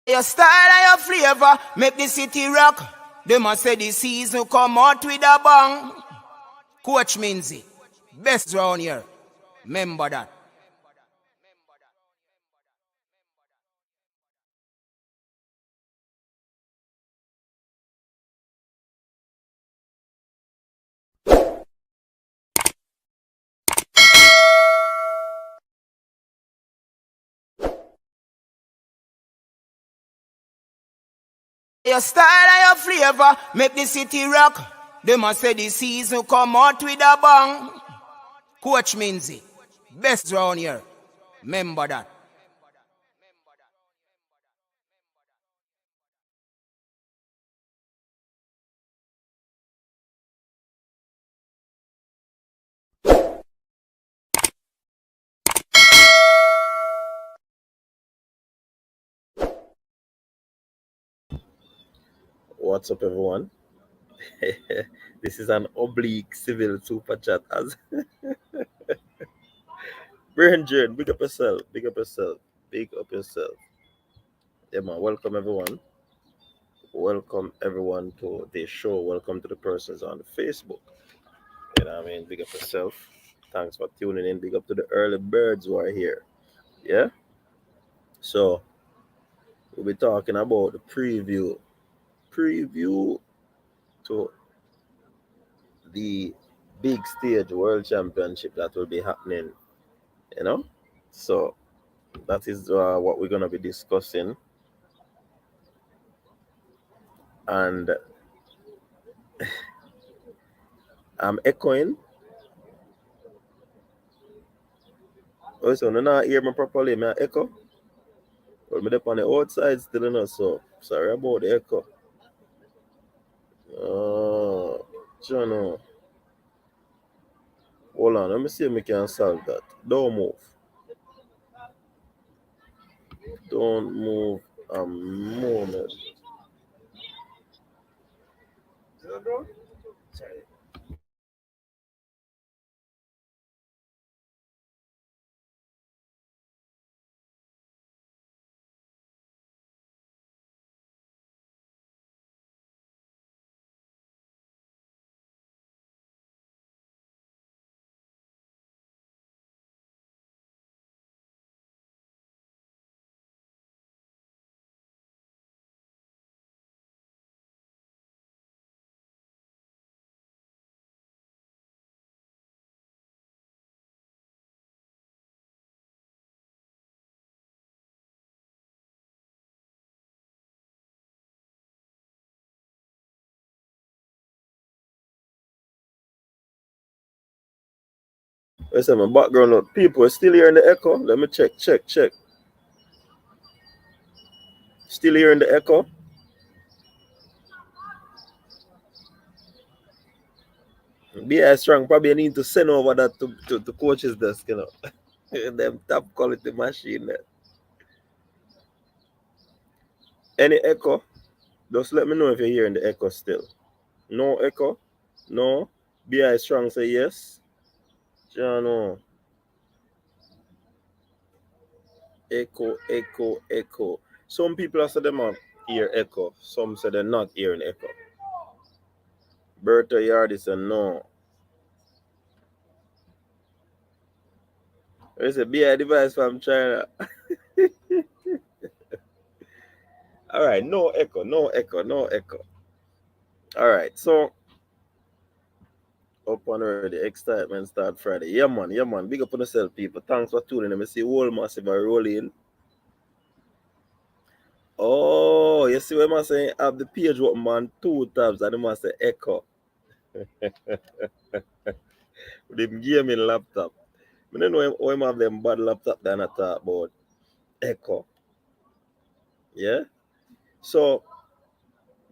Your style and your flavor make the city rock. They must say the season come out with a bang. Coach Minzy, best round here. Remember that. Your style and your flavor make the city rock. They must say the season come out with a bang. Coach Minzy, best round here. Remember that. What's up, everyone? This is an oblique civil super chat. As Brain, big up yourself, big up yourself, big up yourself. Yeah, man. Welcome, everyone. Welcome, everyone, to the show. Welcome to the persons on Facebook. You know what I mean? Big up yourself. Thanks for tuning in. Big up to the early birds who are here. Yeah? So, we'll be talking about the preview to the big stage world championship that will be happening, you know? So, that is what we're going to be discussing. And I'm echoing. Oh, so you not hear me properly. Me echo. Well, me up on the outside still, you know, so sorry about the echo. Jono. Hold on, let me see if we can solve that. Don't move. Don't move a moment. Listen, my background look. People are still hearing the echo. Let me check. Still hearing the echo. Be strong. Probably need to send over that to coach's desk, you know. Them top quality machine there. Any echo? Just let me know if you're hearing the echo still. No echo? No? BI strong say yes. Jano. Echo. Some people are say them are hear echo. Some say they're not hearing echo. Berta Yardi said no. It's a BI device from China. Alright, no echo. Alright, so up and already. Excitement start Friday. Yeah man. Big up on yourself, people. Thanks for tuning in. I see whole massive are rolling. Oh, you see what I'm saying? Have the page open man 2 tabs and I must say echo. Them gaming laptop. I don't know how him have them bad laptop that I talk about echo. Yeah? So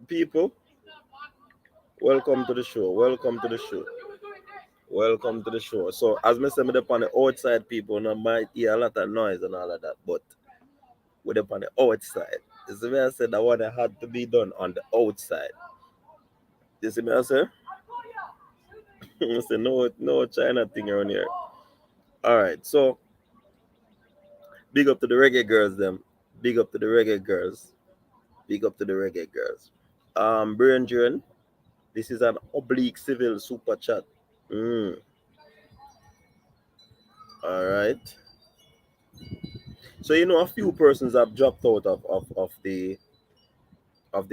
people, welcome to the show. So as I said, on the outside, people now might hear a lot of noise and all of that, but we're up on the outside. You see me I said that one that had to be done on the outside. You see me I say? I say no China thing around here. Alright, so big up to the reggae girls them. Big up to the reggae girls. Big up to the reggae girls. Brethren, this is an oblique civil super chat. Mm, all right. So a few persons have dropped out of the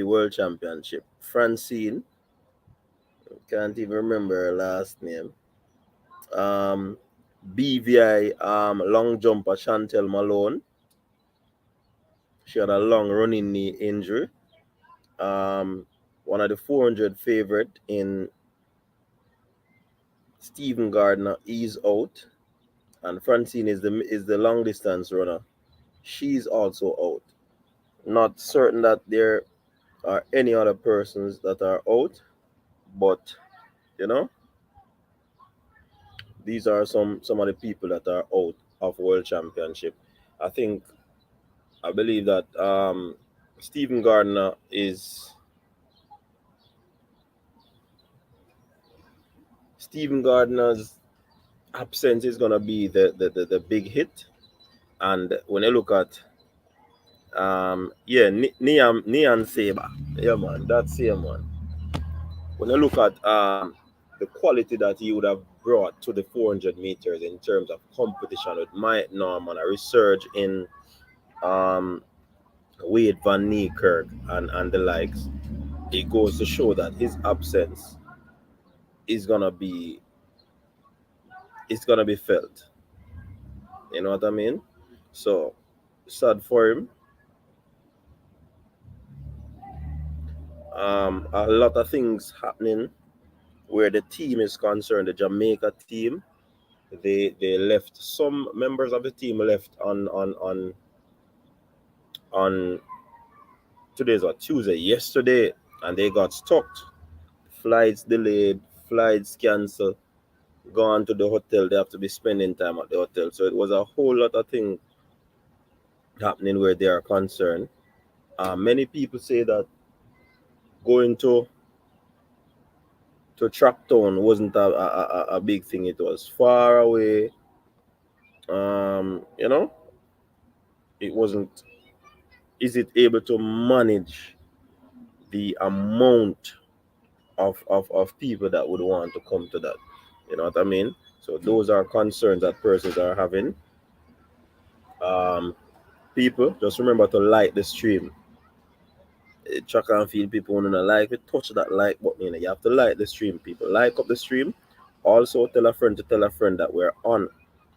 world championship. Francine, can't even remember her last name. Um, BVI long jumper Chantel Malone. She had a long running knee injury. One of the 400 favorite in Stephen Gardner is out, and Francine is the long distance runner. She's also out. Not certain that there are any other persons that are out, but you know these are some of the people that are out of world championship. I think I believe that Stephen Gardner is Stephen Gardner's absence is gonna be the big hit. And when you look at Neon Saber, yeah man, that's same one. When you look at the quality that he would have brought to the 400 meters in terms of competition with Mike Norman, a resurge in um, Wade Van Niekerk and the likes, it goes to show that his absence is gonna be felt. You know what I mean? So sad for him. A lot of things happening where the team is concerned. The Jamaica team, they left, some members of the team left on today's what, Tuesday, yesterday, and they got stuck. Flights delayed, flights canceled, gone to the hotel. They have to be spending time at the hotel. So it was a whole lot of things happening where they are concerned. Many people say that going to Traptown wasn't a big thing. It was far away. You know, it wasn't. Is it able to manage the amount of people that would want to come to that? You know what I mean? So those are concerns that persons are having. Um, People, just remember to like the stream. Track and feel people want to like it, touch that like button. You have to like the stream, people. Like up the stream. Also, tell a friend to tell a friend that we're on.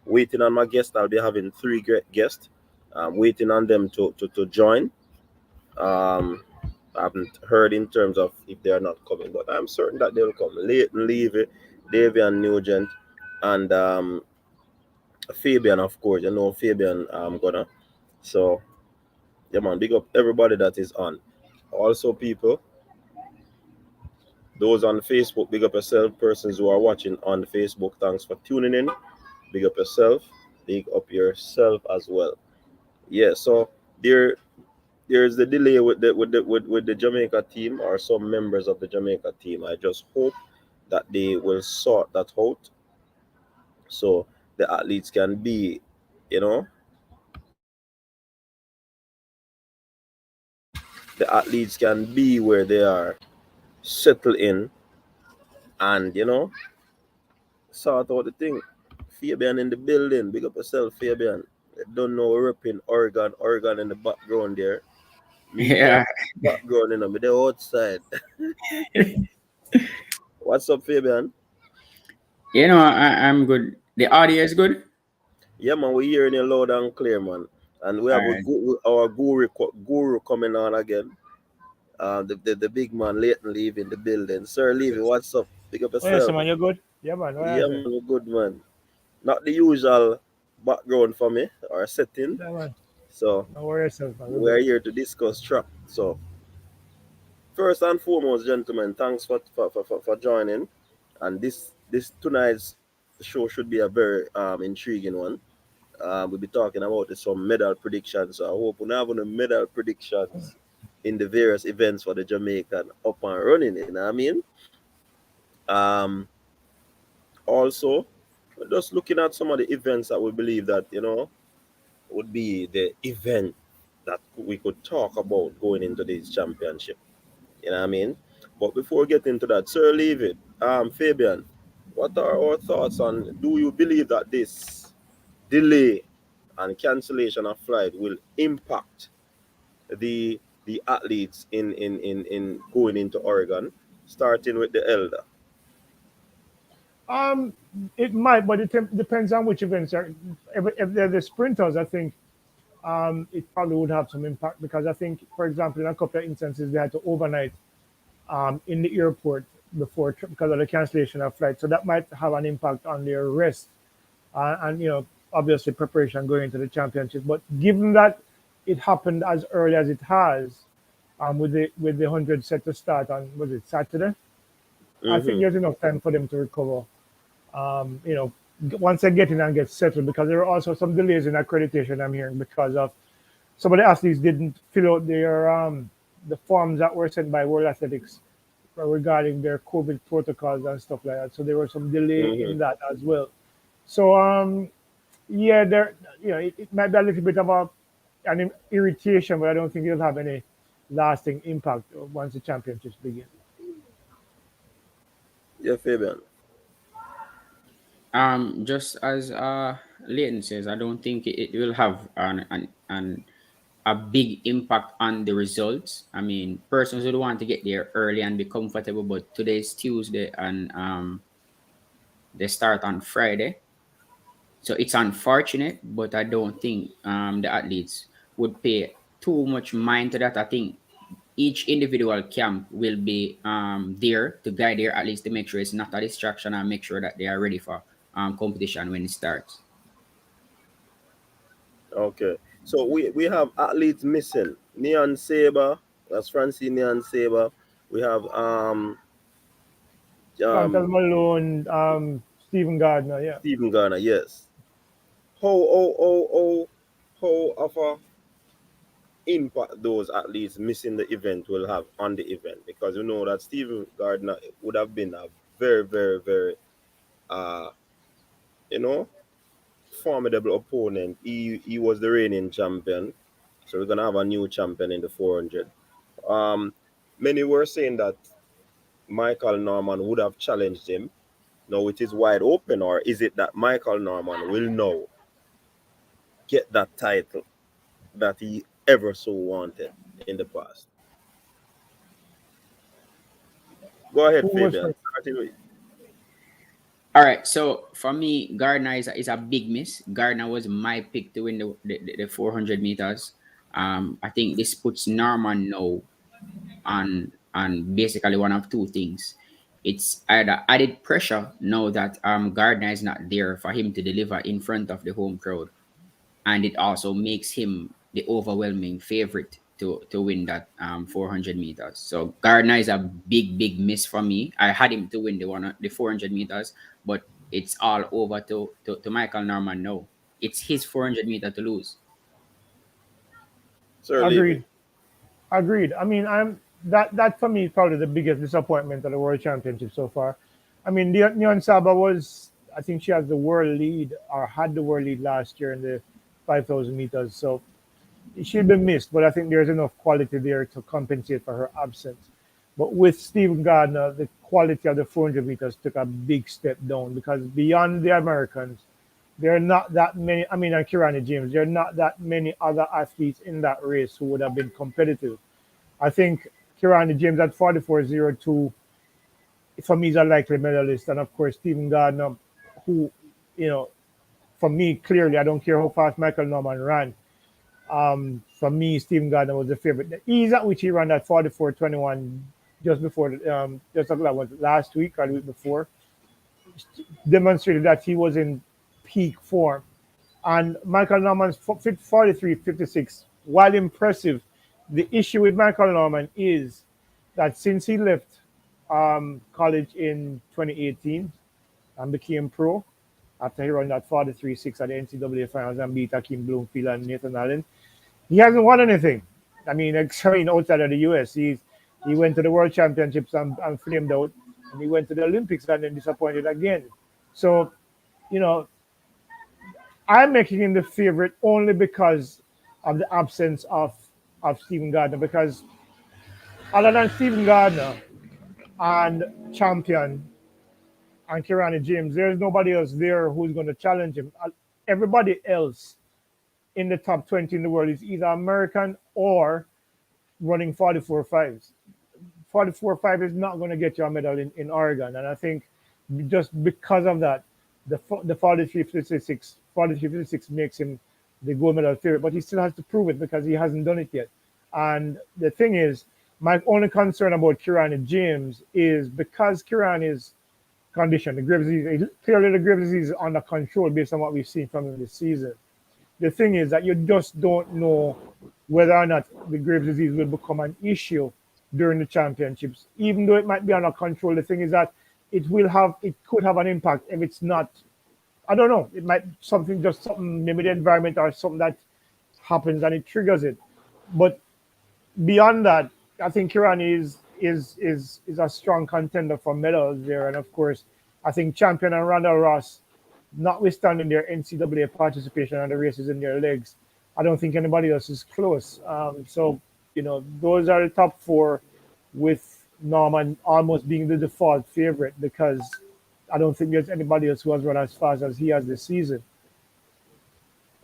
Waiting on my guest. I'll be having 3 great guests. I'm waiting on them to join. Um, I haven't heard in terms of if they are not coming, but I'm certain that they'll come. Leighton Levy, Davian Nugent, and Fabian, of course. You know Fabian gonna. So, yeah, man, big up everybody that is on. Also, people, those on Facebook, big up yourself. Persons who are watching on Facebook, thanks for tuning in. Big up yourself. Big up yourself as well. Yeah, so there's the delay with the Jamaica team, or some members of the Jamaica team. I just hope that they will sort that out so the athletes can be, you know, the athletes can be where they are, settle in, and sort out the thing. Fabian in the building, big up yourself, Fabian. I don't know, we're repping Oregon in the background there. Me Yeah, can't background, me the outside. What's up, Fabian? I'm good. The audio is good. Yeah, man, we're hearing you loud and clear, man. And we All have right. our guru coming on again. The big man, Leighton Levy in the building. Sir Levy, what's up? Pick up Oh, yes, yourself. man, you're good? Yeah, man, what I Yeah, say? man, we're good, man. Not the usual background for me or setting. Yeah, man, So don't worry yourself, man, we're we're good. here to discuss track. So first and foremost, gentlemen, thanks for joining. And this tonight's show should be a very intriguing one. We'll be talking about some medal predictions. So I hope we have any medal predictions in the various events for the Jamaican up and running. You know what I mean? Um, Also, we're just looking at some of the events that we believe that would be the event. that we could talk about going into this championship. You know what I mean? But before we get into that, Sir Leave it. Fabian, what are our thoughts on, do you believe that this delay and cancellation of flight will impact the athletes in going into Oregon, starting with the elder? Um, it might, but depends on which events are. If they're the sprinters, I think it probably would have some impact because I think, for example, in a couple of instances, they had to overnight in the airport before because of the cancellation of flight. So that might have an impact on their rest and obviously preparation going into the championship. But given that it happened as early as it has, with the 100 set to start on was it Saturday? I think Mm-hmm. there's enough time for them to recover. You know, once they get in and get settled, because there are also some delays in accreditation. I'm hearing because of some of the athletes didn't fill out their the forms that were sent by World Athletics regarding their COVID protocols and stuff like that. So there was some delay Mm-hmm. in that as well. So yeah, there it might be a little bit of an irritation, but I don't think it'll have any lasting impact once the championships begin. Yeah, Fabian. Just as Leighton says, I don't think it will have an a big impact on the results. I mean, persons would want to get there early and be comfortable, but today's Tuesday and they start on Friday. So it's unfortunate, but I don't think the athletes would pay too much mind to that. I think each individual camp will be there to guide their athletes to make sure it's not a distraction and make sure that they are ready for competition when it starts. Okay. So we have athletes missing. Neon Saber, that's Francine Neon Saber. We have Chantal um Malone, Stephen Gardner, yeah. Stephen Garner, yes. How of a impact those athletes missing the event will have on the event, because you know that Stephen Gardner would have been a very, very, very uh you know formidable opponent. He was the reigning champion. So we're gonna have a new champion in the 400. Um Many were saying that Michael Norman would have challenged him. Now it is wide open, or is it that Michael Norman will now get that title that he ever so wanted in the past? Go ahead, Who was Fabian. first? Starting with All right, so for me, Gardner is a big miss. Gardner was my pick to win the 400 meters. I think this puts Norman now on basically one of two things. It's either added pressure now that Gardner is not there for him to deliver in front of the home crowd, and it also makes him the overwhelming favorite to win that 400 meters. So Gardner is a big miss for me. I had him to win the 400 meters, but it's all over to Michael Norman now. It's his 400 meter to lose. Sir Levy. Agreed. Agreed. I mean, that for me is probably the biggest disappointment of the World Championship so far. I mean, Neon Saba was, I think she has the world lead or had the world lead last year in the 5,000 meters. So she'd been missed, but I think there's enough quality there to compensate for her absence. But with Stephen Gardner, the quality of the 400 meters took a big step down because beyond the Americans, there are not that many. I mean, and Kirani James, there are not that many other athletes in that race who would have been competitive. I think Kirani James at 44.02 for me is a likely medalist, and of course Stephen Gardner, who, you know, for me clearly, I don't care how fast Michael Norman ran. For me, Stephen Gardner was the favorite. The ease at which he ran at 44.21 just before, just like that was last week or the week before, demonstrated that he was in peak form. And Michael Norman's 43.56, while impressive, the issue with Michael Norman is that since he left college in 2018 and became pro, after he ran that 43.6 at the NCAA finals and beat Akeem Bloomfield and Nathan Allen, he hasn't won anything. I mean, outside of the US, he went to the World Championships and flamed out, and he went to the Olympics and then disappointed again. So, you know, I'm making him the favorite only because the absence of Stephen Gardner, because other than Stephen Gardner and Champion and Kirani James, there's nobody else there who's going to challenge him. Everybody else in the top 20 in the world is either American or running 44.5s. 44.5 is not going to get you a medal in Oregon. And I think just because of that, the 43.56 makes him the gold medal favorite. But he still has to prove it because he hasn't done it yet. And the thing is, my only concern about Kirani James is because Kirani's condition, the Graves' disease, clearly the Graves' disease is under control based on what we've seen from him this season. The thing is that you just don't know whether or not the Graves' disease will become an issue during the championships. Even though it might be under control, the thing is that it could have an impact if it's not. I don't know. It might something, maybe the environment or something that happens and it triggers it. But beyond that, I think Kirani is a strong contender for medals there. And of course, I think Champion and Randall Ross, notwithstanding their NCAA participation and the races in their legs, I don't think anybody else is close. So, those are the top four, with Norman almost being the default favorite because I don't think there's anybody else who has run as fast as he has this season.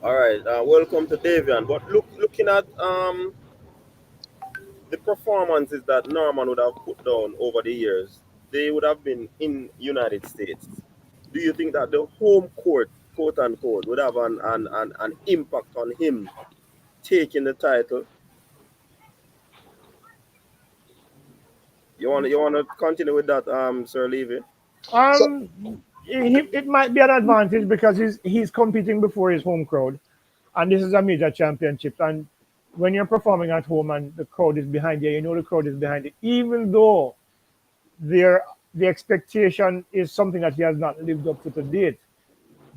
All right, welcome to Davian. But looking at the performances that Norman would have put down over the years, they would have been in United States. Do you think that the home court, quote unquote, would have an impact on him taking the title? You want to continue with that, Sir Levy? It might be an advantage because he's competing before his home crowd, and this is a major championship. And when you're performing at home and the crowd is behind you, the crowd is behind you, even though the expectation is something that he has not lived up to date.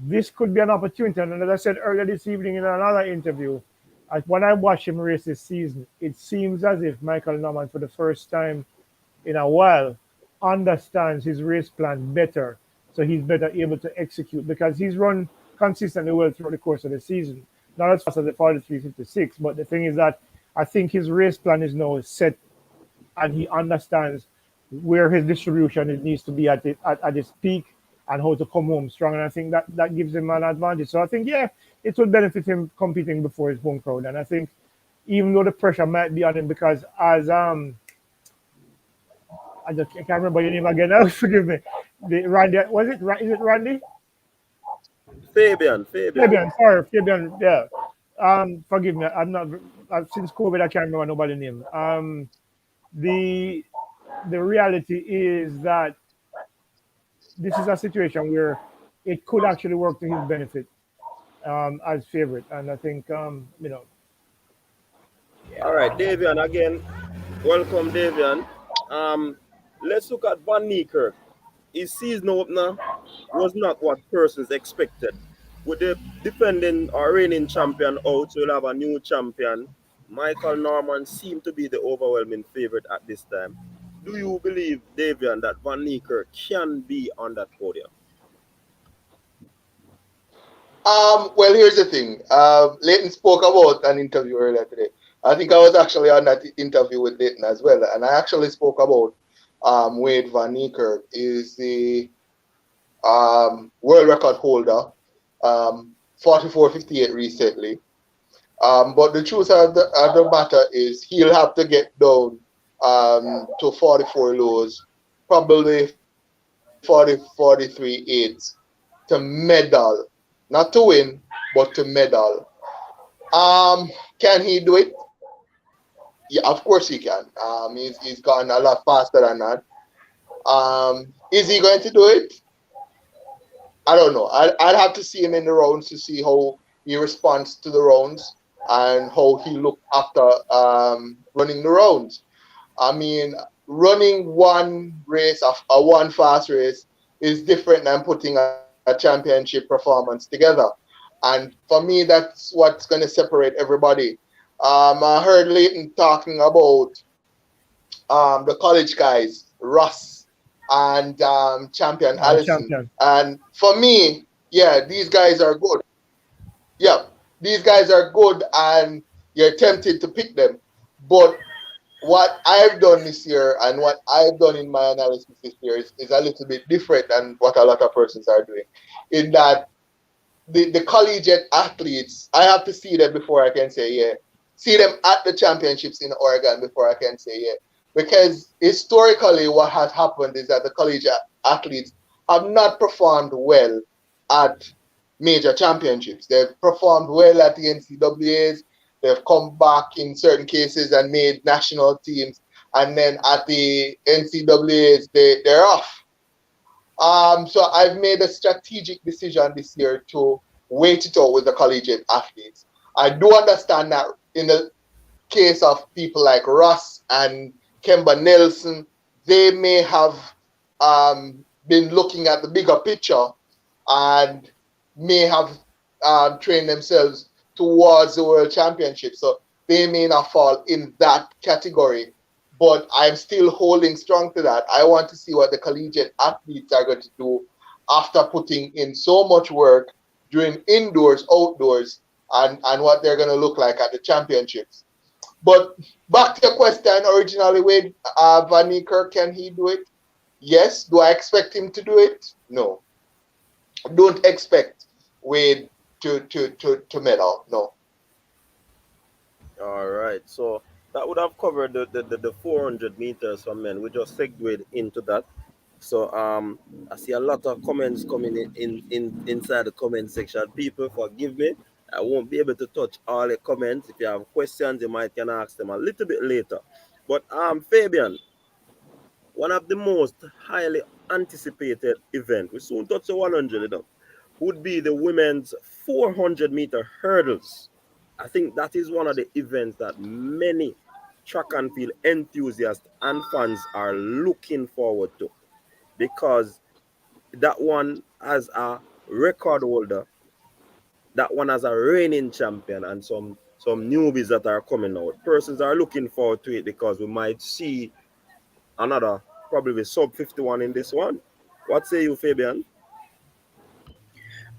This could be an opportunity. And as I said earlier this evening in another interview, when I watched him race this season, it seems as if Michael Norman, for the first time in a while, understands his race plan better. So he's better able to execute because he's run consistently well throughout the course of the season. Not as fast as the 43.56, but the thing is that I think his race plan is now set and he understands where his distribution needs to be at its peak and how to come home strong. And I think that gives him an advantage. So I think, it will benefit him competing before his home crowd. And I think even though the pressure might be on him because as I can't remember your name again now, forgive me. Randy, is it Randy? Fabian, sorry, Fabian, yeah. Forgive me, since COVID I can't remember nobody's name. The reality is that this is a situation where it could actually work to his benefit as favorite, and I think All right, Davian again. Welcome, Davian. Let's look at Van Niekerk. His season opener was not what persons expected. With the defending or reigning champion out, so you'll have a new champion. Michael Norman seemed to be the overwhelming favorite at this time. Do you believe, Davian, that Van Niekerk can be on that podium? Well, here's the thing. Leighton spoke about an interview earlier today. I think I was actually on that interview with Leighton as well, and I actually spoke about Wade Van Niekerk is the world record holder, 44.58 recently. But the truth of the matter is he'll have to get down to 44 lows, probably 43.8 to medal. Not to win, but to medal. Can he do it? Yeah, of course he can. He's gone a lot faster than that. Is he going to do it? I don't know. I'd have to see him in the rounds to see how he responds to the rounds and how he looked after running the rounds. I mean, running one race, one fast race, is different than putting a championship performance together. And for me, that's what's going to separate everybody. I heard Leighton talking about the college guys, Russ and Champion Allison. Champion. And for me, these guys are good. Yeah, these guys are good. And you're tempted to pick them. But what I've done this year and what I've done in my analysis this year is a little bit different than what a lot of persons are doing. In that the collegiate athletes, I have to see them before I can say yeah. See them at the championships in Oregon before I can say yeah. Because historically, what has happened is that the collegiate athletes have not performed well at major championships. They've performed well at the NCAAs. They've come back in certain cases and made national teams. And then at the NCAAs, they're off. So I've made a strategic decision this year to wait it out with the collegiate athletes. I do understand that in the case of people like Russ and Kemba Nelson, they may have been looking at the bigger picture and may have trained themselves towards the World Championship. So they may not fall in that category. But I'm still holding strong to that. I want to see what the collegiate athletes are going to do after putting in so much work during indoors, outdoors, and what they're going to look like at the championships. But back to your question originally, with Van Niekerk, can he do it? Yes. Do I expect him to do it? No. Don't expect Wade to medal. No. All right. So that would have covered the 400 meters for men. We just segued into that. So I see a lot of comments coming in inside the comment section. People, forgive me. I won't be able to touch all the comments. If you have questions, you might can ask them a little bit later. But Fabian, one of the most highly anticipated event, we soon touch the 100 you know, would be the women's 400-meter hurdles. I think that is one of the events that many track and field enthusiasts and fans are looking forward to, because that one has a record holder, that one has a reigning champion, and some newbies that are coming out. Persons are looking forward to it because we might see another probably sub 51 in this one. What say you, Fabian?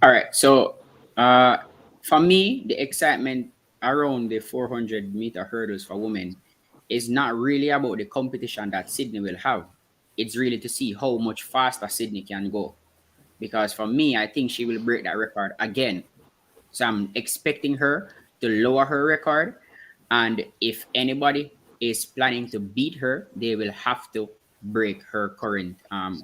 All right. So for me, the excitement around the 400-meter hurdles for women is not really about the competition that Sydney will have. It's really to see how much faster Sydney can go. Because for me, I think she will break that record again. So I'm expecting her to lower her record. And if anybody is planning to beat her, they will have to break her current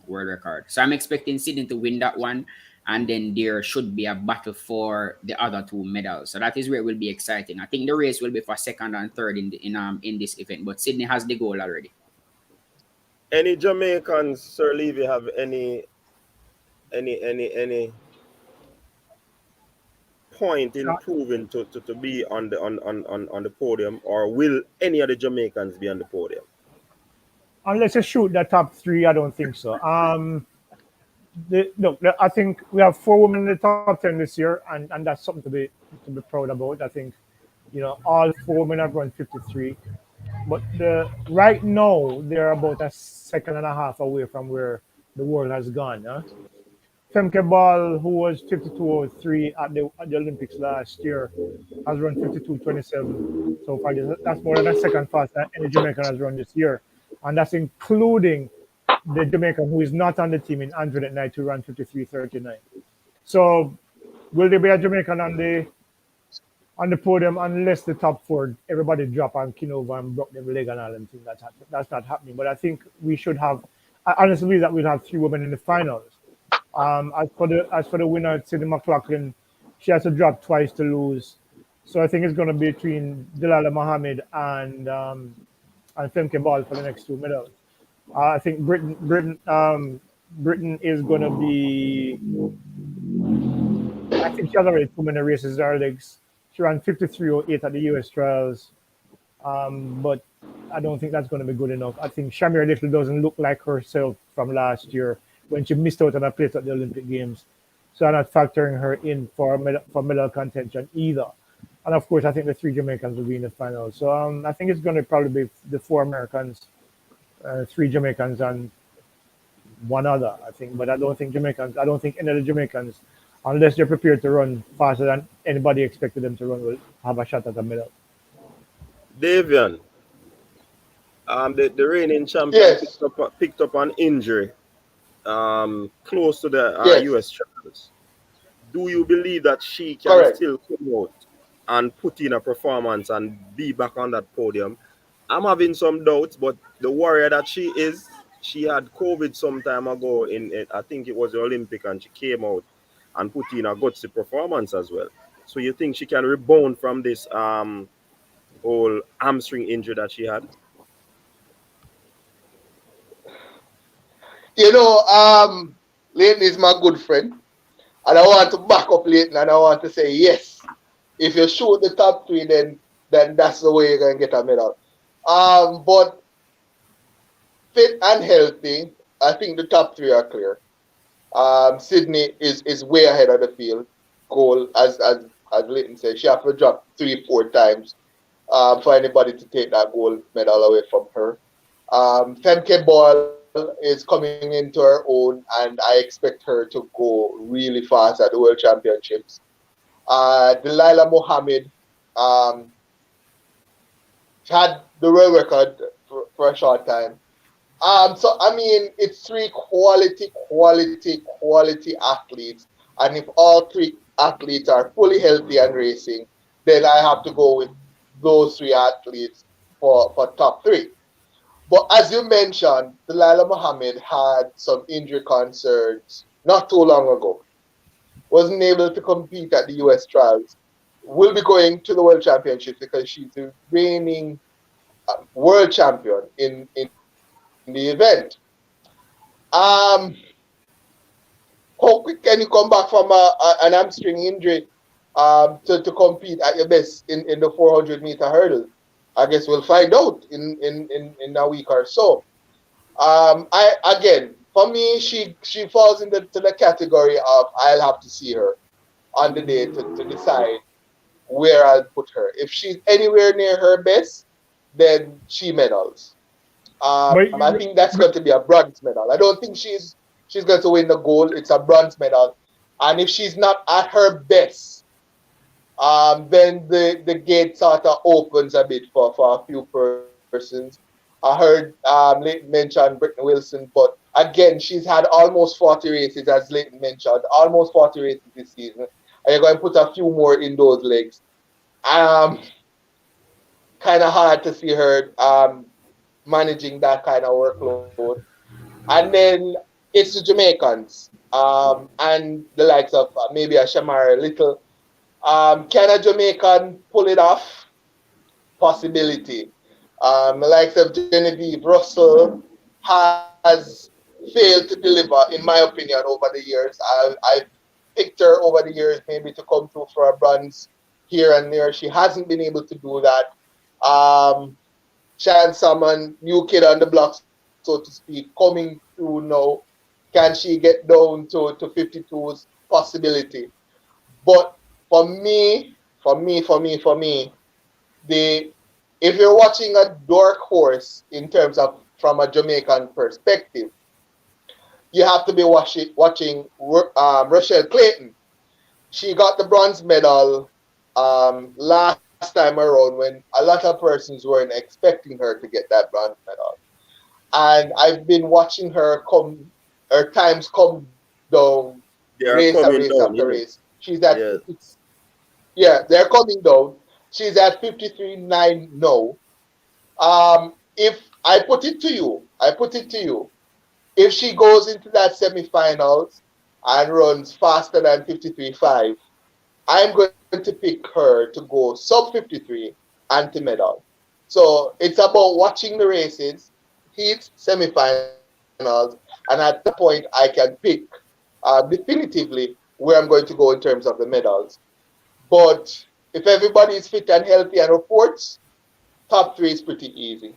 world record. So I'm expecting Sydney to win that one. And then there should be a battle for the other two medals. So that is where it will be exciting. I think the race will be for second and third in this event. But Sydney has the goal already. Any Jamaicans, Sir Levy, have any point in proving to be on the podium, or will any of the Jamaicans be on the podium? Unless you shoot the top three, I don't think so. I think we have 4 women in the top 10 this year, and that's something to be proud about. I think, all 4 women have run 53, but right now they're about a second and a half away from where the world has gone. Femke Ball, who was 52.03 at the Olympics last year, has run 52.27 so far. That's more than a second faster than any Jamaican has run this year, and that's including the Jamaican who is not on the team in Antoinette Knight, who ran 53.39. So, will there be a Jamaican on the podium unless the top 4 everybody drop and Kinova and broke them leg and all them things? That's not happening. But I think we should have. I honestly believe that we'll have 3 women in the finals. As for the winner, Sydney McLaughlin, she has to drop twice to lose. So I think it's going to be between Delilah Mohammed and Femke Ball for the next 2 medals. I think Britain is going to be. I think she has already 2 many races in her legs. She ran 53.08 at the US trials, but I don't think that's going to be good enough. I think Shamir Little doesn't look like herself from last year when she missed out on a place at the Olympic Games. So I'm not factoring her in for medal contention either. And of course, I think the 3 Jamaicans will be in the final. So I think it's going to probably be the 4 Americans, 3 Jamaicans, and 1 other, I think. But I don't think any of the Jamaicans, unless they're prepared to run faster than anybody expected them to run, will have a shot at a medal. Davian, the reigning champion Yes, picked up an injury close to the yes, US trials. Do you believe that she can correct. still come out and put in a performance and be back on that podium? I'm having some doubts, but the warrior that she had COVID some time ago I think it was the Olympic, and she came out and put in a gutsy performance as well. So you think she can rebound from this whole hamstring injury that she had? You know, Leighton is my good friend, and I want to back up Leighton, and I want to say yes. If you shoot the top three, then that's the way you're gonna get a medal. But fit and healthy, I think the top three are clear. Sydney is way ahead of the field goal, as Leighton said. She have to drop 3-4 times for anybody to take that gold medal away from her. Femke Ball is coming into her own, and I expect her to go really fast at the World Championships. Delilah Mohammed um, had the world record for a short time. So I mean, it's three quality athletes, and if all three athletes are fully healthy and racing, then I have to go with those three athletes for top three. But as you mentioned, Delilah Muhammad had some injury concerns not too long ago. Wasn't able to compete at the US trials. Will be going to the World Championships because she's the reigning world champion in the event. Um, how quick can you come back from an hamstring injury to compete at your best in the 400-meter hurdle? I guess we'll find out in a week or so. I again, for me, she falls into the category of I'll have to see her on the day to decide where I'll put her. If she's anywhere near her best, then she medals. But I think that's going to be a bronze medal. I don't think she's going to win the gold. It's a bronze medal, and if she's not at her best, then the gate sort of opens a bit for a few persons. I heard Leighton mention Brittany Wilson, but again, she's had almost 40 races, as Leighton mentioned, almost 40 races this season, and you're going to put a few more in those legs. Um, Kind of hard to see her managing that kind of workload. And then it's the Jamaicans and the likes of maybe a Shamara Little. Can a Jamaican pull it off? Possibility. The likes of Genevieve Russell has failed to deliver, in my opinion, over the years. I've picked her over the years maybe to come through for a bronze here and there. She hasn't been able to do that. Um, Shan Salmon, new kid on the block, so to speak, coming through now. Can she get down to 52's possibility? But for me, the if you're watching a dark horse in terms of from a Jamaican perspective, you have to be watching Rochelle Clayton. She got the bronze medal last time around when a lot of persons weren't expecting her to get that bronze medal. And I've been watching her times come down They race are after coming race down, after yes. race. She's at Yes. 50, yeah, they're coming down. She's at 53.9 now. If I put it to you, if she goes into that semifinals and runs faster than 53.5, I'm going to pick her to go sub 53 anti-medal. So it's about watching the races, heats, semifinals, and at that point I can pick definitively where I'm going to go in terms of the medals. But if everybody is fit and healthy and reports, top three is pretty easy.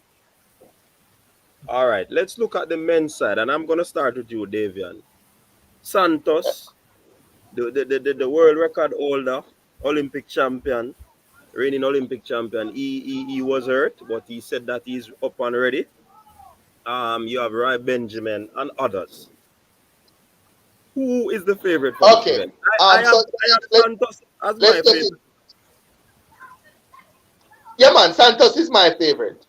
All right, let's look at the men's side, and I'm gonna start with you, Davian. Santos, the world record holder, Olympic champion, reigning Olympic champion. He was hurt, but he said that he's up and ready. You have Roy Benjamin and others. Who is the favorite for this Okay. event? I So have let, Santos as let's my get it. favorite. Yeah, man, Santos is my favorite.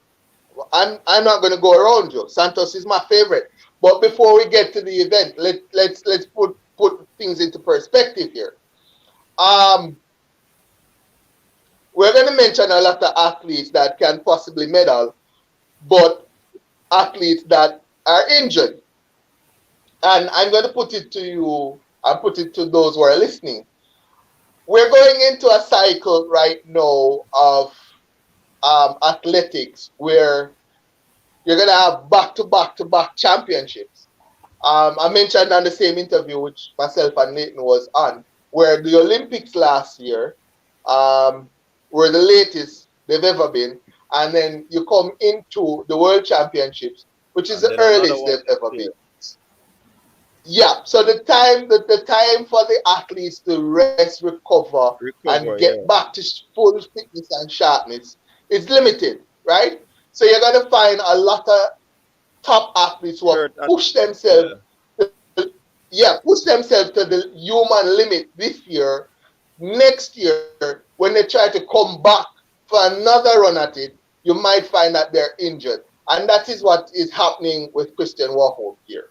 I'm not gonna go around you. Santos is my favorite. But before we get to the event, let's put things into perspective here. Um, we're gonna mention a lot of athletes that can possibly medal, but athletes that are injured. And I'm gonna put it to you and put it to those who are listening. We're going into a cycle right now of athletics where you're gonna have back-to-back-to-back championships. I mentioned on the same interview which myself and Nathan was on, where the Olympics last year were the latest they've ever been, and then you come into the World Championships, which is And the then another earliest one they've ever next been. year. Yeah, so the time for the athletes to rest, recover, and Recover, get yeah. back to full fitness and sharpness is limited, right? So you're gonna find a lot of top athletes who have Hurt at, pushed themselves, yeah. yeah, push themselves to the human limit this year. Next year, when they try to come back for another run at it, you might find that they're injured, and that is what is happening with Christian Warholm here.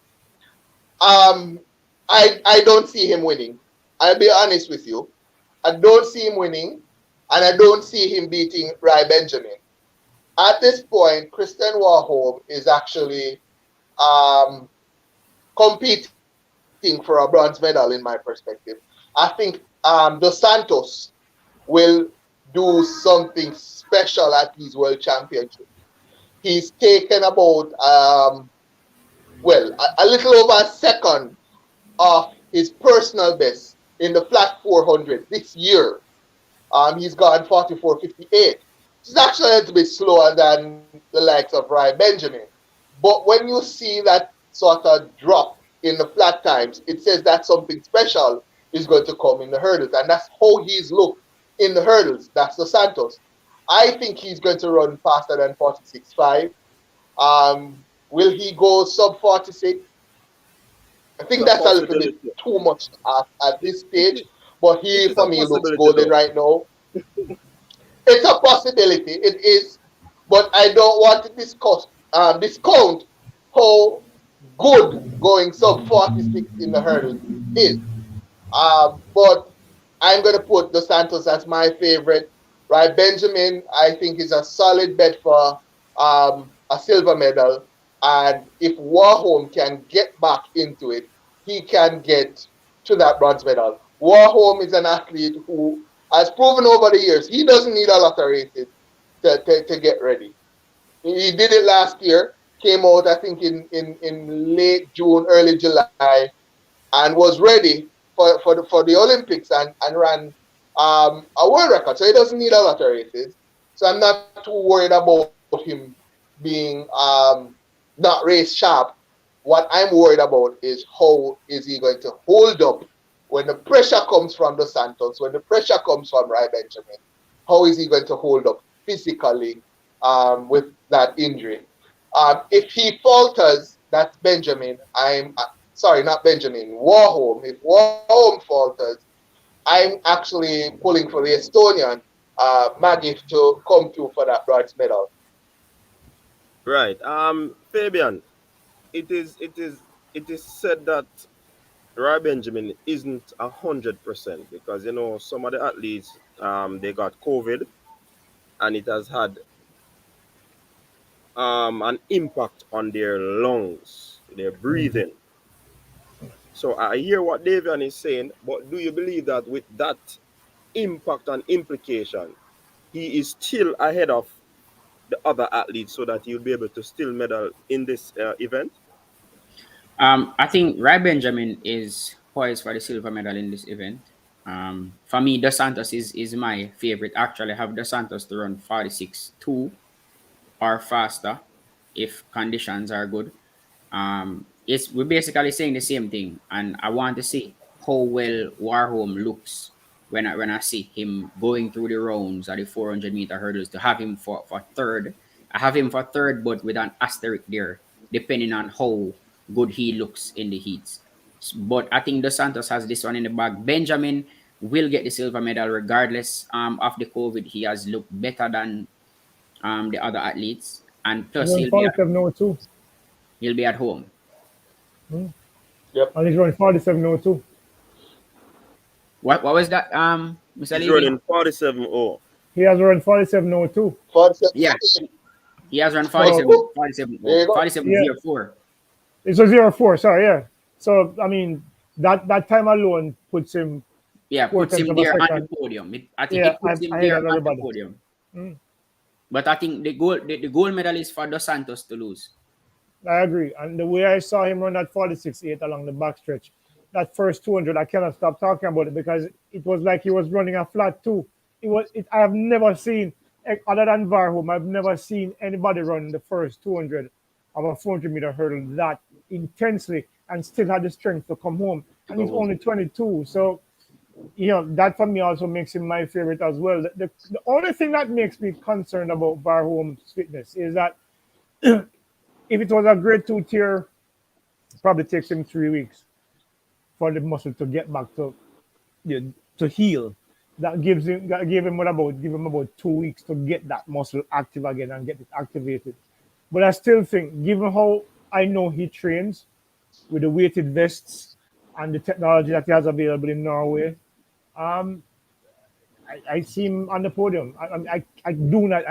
Um, I don't see him winning. I'll be honest with you. I don't see him winning, and I don't see him beating Rai Benjamin. At this point, Christian Warholm is actually um, competing for a bronze medal in my perspective. I think Dos Santos will do something special at these World Championships. He's taken about a little over a second of his personal best in the flat 400 this year. He's gone 44.58. It's actually a little bit slower than the likes of Ryan Benjamin. But when you see that sort of drop in the flat times, it says that something special is going to come in the hurdles. And that's how he's looked in the hurdles. That's the Santos. I think he's going to run faster than 46.5. Will he go sub 46? I It's think a that's a little bit possibility. too much to ask at It, this it, stage. is- But it he, is a for me, looks possibility, golden though. right now. It's a possibility. It is, but I don't want to discount how good going sub 46 in the hurdles is. But I'm going to put Dos Santos as my favorite. Right, Benjamin, I think is a solid bet for a silver medal. And if Warholm can get back into it, he can get to that bronze medal. Warholm is an athlete who has proven over the years he doesn't need a lot of races to get ready. He did it last year, came out, I think, in late June, early July, and was ready for the Olympics and ran a world record. So he doesn't need a lot of races. So I'm not too worried about him being not race sharp. What I'm worried about is how is he going to hold up when the pressure comes from the Santos, when the pressure comes from Rai Benjamin. How is he going to hold up physically with that injury? If he falters, that's Benjamin. Sorry, not Benjamin, Warholm. If Warholm falters, I'm actually pulling for the Estonian, Magif, to come through for that bronze medal. Right. Fabian, it is said that Roy Benjamin isn't 100% because some of the athletes they got COVID and it has had an impact on their lungs, their breathing. So I hear what Davian is saying, but do you believe that with that impact and implication, he is still ahead of the other athletes so that he'll be able to still medal in this event? I think Rai Benjamin is poised for the silver medal in this event. For me, Dos Santos is my favorite. Actually, I have Dos Santos to run 46.2 or faster if conditions are good. It's we're basically saying the same thing, and I want to see how well Warholm looks when I see him going through the rounds at the 400-meter hurdles. To have him for third, I have him for third, but with an asterisk there, depending on how good he looks in the heats. But I think Dos Santos has this one in the bag. Benjamin will get the silver medal regardless of the COVID. He has looked better than the other athletes, and He's plus running 47.02. he'll be at home. Yep. And he's running 47.02. What was that, Mr. He's Levy? running 47-0. He has run 47.02. 47. Yeah, he has run So 47, There you go. 47.04. it's a 0.4. Sorry, yeah. So I mean that time alone puts him Yeah, four puts tenths him of a there on the second. podium. I think Yeah, it puts him ahead there of on the everybody. podium. But I think the gold medal is for Dos Santos to lose. I agree. And the way I saw him run that 46.8 along the backstretch, that first 200, I cannot stop talking about it because it was like he was running a flat two. It was. I have never seen, other than Varhom, I've never seen anybody run the first 200 of a 400-meter hurdle that intensely and still had the strength to come home. And he's only 22. So, that for me also makes him my favorite as well. The only thing that makes me concerned about Varhom's fitness is that if it was a grade two tier, probably takes him 3 weeks for the muscle to get back to heal. That give him about 2 weeks to get that muscle active again and get it activated. But I still think, given how I know he trains with the weighted vests and the technology that he has available in Norway, um, I see him on the podium. I do not.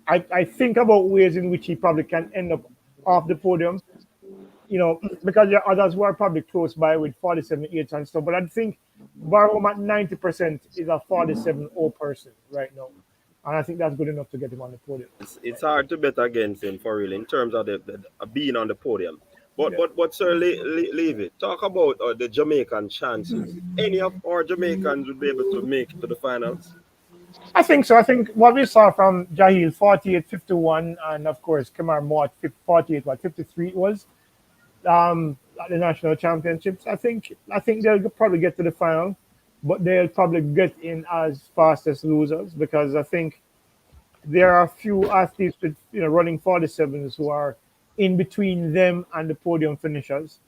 I think about ways in which he probably can end up off the podium, because there are others who are probably close by with 47.8 and stuff. But I think Barham at 90% is a 47.0 person right now. And I think that's good enough to get him on the podium. It's hard to bet against him for real in terms of the being on the podium. But Yeah. Sir, leave it. Talk about the Jamaican chances. Any of our Jamaicans would be able to make it to the finals? I think so. I think what we saw from Jahil 48.51 and of course Kamar Moat 48, 53 it was at the national championships. I think they'll probably get to the final, but they'll probably get in as fast as losers because I think there are a few athletes with running 47s who are in between them and the podium finishers.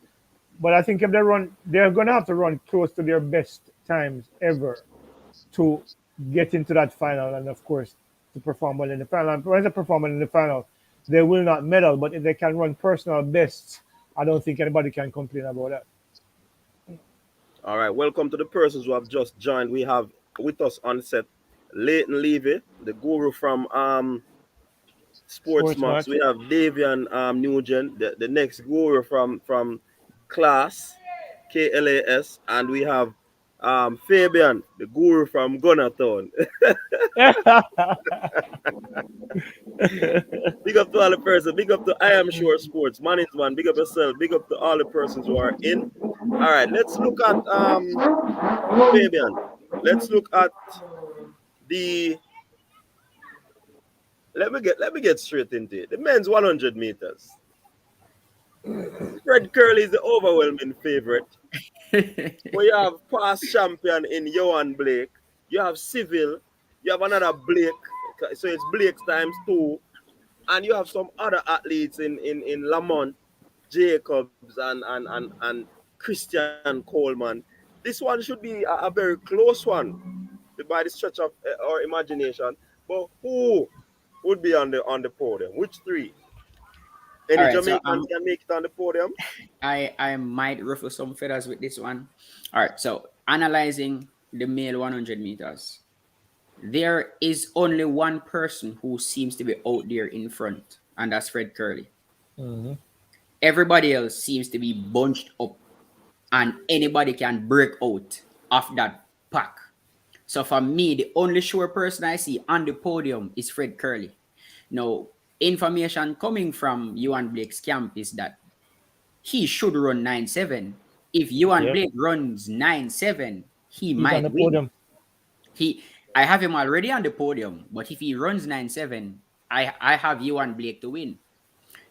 But I think if they run, they're going to have to run close to their best times ever to get into that final, and of course to perform well in the final. And when they perform well in the final, they will not medal. But if they can run personal bests, I don't think anybody can complain about that. All right, welcome to the persons who have just joined. We have with us on set Leighton Levy, the guru from Sports Sports Max. match. We have Davian Nugent, the next guru from Class, KLAS, and we have Fabian, the guru from Gunnertown. Big up to all the persons. Big up to I Am Sure Sports, Management. Big up yourself. Big up to all the persons who are in. All right, let's look at Fabian. Let's look at the. Let me get straight into it. The men's 100 meters. Fred Curley is the overwhelming favorite. But you have past champion in Johan Blake. You have Civil. You have another Blake. So it's Blake's times two. And you have some other athletes in Lamont, Jacobs, and Christian Coleman. This one should be a very close one by the stretch of our imagination. But who would be on the podium? Which three? All Any right, so Jamaicans can make it on the podium? I might ruffle some feathers with this one. All right, so analyzing the male 100 meters, there is only one person who seems to be out there in front, and that's Fred Curley. Everybody else seems to be bunched up, and anybody can break out of that pack. So for me, the only sure person I see on the podium is Fred Curley. Now, information coming from Ewan Blake's camp is that he should run 9.7. If Ewan Yep. Blake runs 9.7, he He's on might the win. podium. I have him already on the podium, but if he runs 9.7, I have Ewan Blake to win.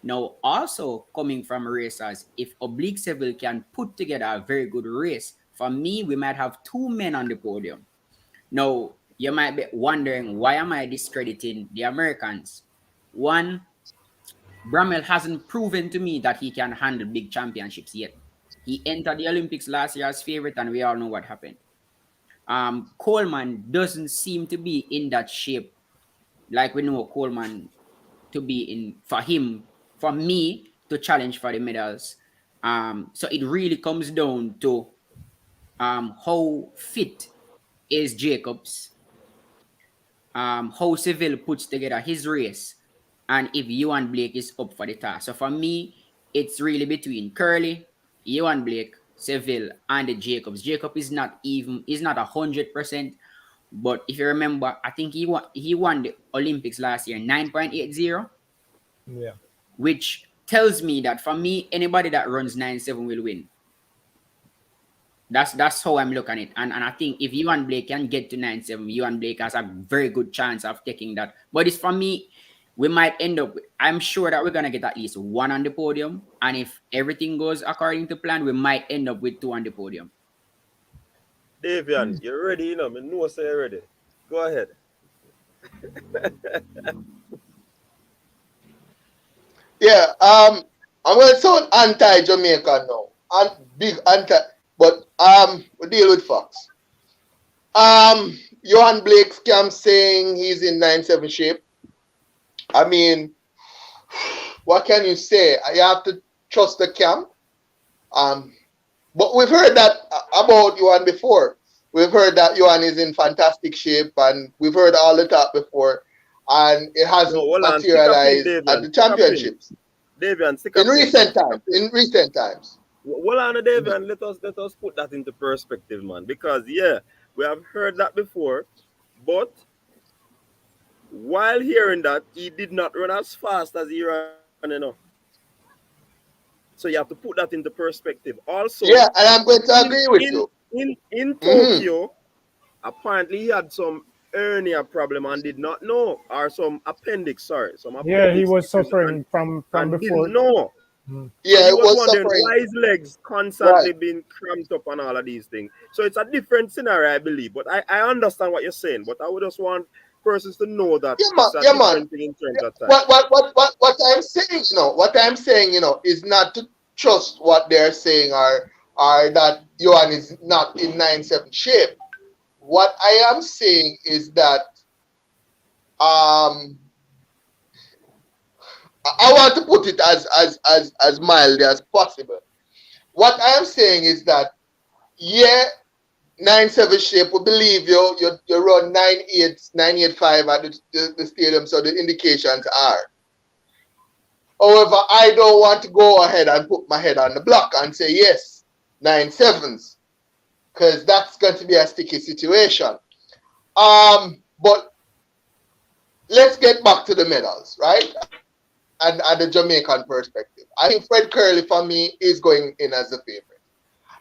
Now, also coming from racers, if Oblique Seville can put together a very good race, for me, we might have two men on the podium. Now, you might be wondering, why am I discrediting the Americans? One, Bramwell hasn't proven to me that he can handle big championships yet. He entered the Olympics last year as favorite, and we all know what happened. Coleman doesn't seem to be in that shape like we know Coleman to be in for him, for me to challenge for the medals. So it really comes down to how fit is Jacobs, how Seville puts together his race, and if Ewan Blake is up for the task. So for me, it's really between Curly, Ewan Blake, Seville, and the Jacobs. Jacob is not 100%, but if you remember, I think he won the Olympics last year 9.80, Yeah. which tells me that for me, anybody that runs 9.7 will win. That's how I'm looking at it. And I think if Ewan Blake can get to 9.7, Ewan Blake has a very good chance of taking that. But it's for me, we might end up, I'm sure that we're going to get at least one on the podium. And if everything goes according to plan, we might end up with two on the podium. Davian, you're ready, you know. I know say you're ready. Go ahead. Yeah, I'm gonna sound anti-Jamaican now. And big anti, but we deal with facts. Johan Blake scam saying he's in 9-7 shape. I mean, what can you say? You have to trust the camp. But we've heard that about Johan before. We've heard that Johan is in fantastic shape, and we've heard all the talk before, and it hasn't No, hold on. Stick a pin, materialized at Davian. the Stick a pin. championships Davian, stick a in pin. recent Stick a times. pin. In recent times. Hold on, Davian. Let us put that into perspective, man. Because yeah, we have heard that before, but while hearing that, he did not run as fast as he ran, you know. So you have to put that into perspective. Also, Yeah, and I'm going to in agree with in you. in Mhm. Tokyo, apparently he had some hernia problem and did not know, or some appendix, sorry, some Yeah, he appendix was issues, suffering from and didn't before. know. Mm. So Yeah, he it was was wondering suffering. why his legs Right. constantly being cramped up and all of these things. So it's a different scenario, I believe. But I understand what you're saying. But I would just want persons to know that Yeah, man. it's a Yeah, man. different thing in terms of time. What I'm saying, what I'm saying, is not to trust what they're saying or that Johan is not in 9-7 shape. What I am saying is that um I want to put it as mildly as possible. What I am saying is that yeah, 9-7 shape, we believe you run 9-8, 9-8-5 at the stadium, so the indications are. However, I don't want to go ahead and put my head on the block and say yes, 9-7s, because that's going to be a sticky situation. But let's get back to the medals, right? And the Jamaican perspective. I think Fred Curley for me is going in as a favorite.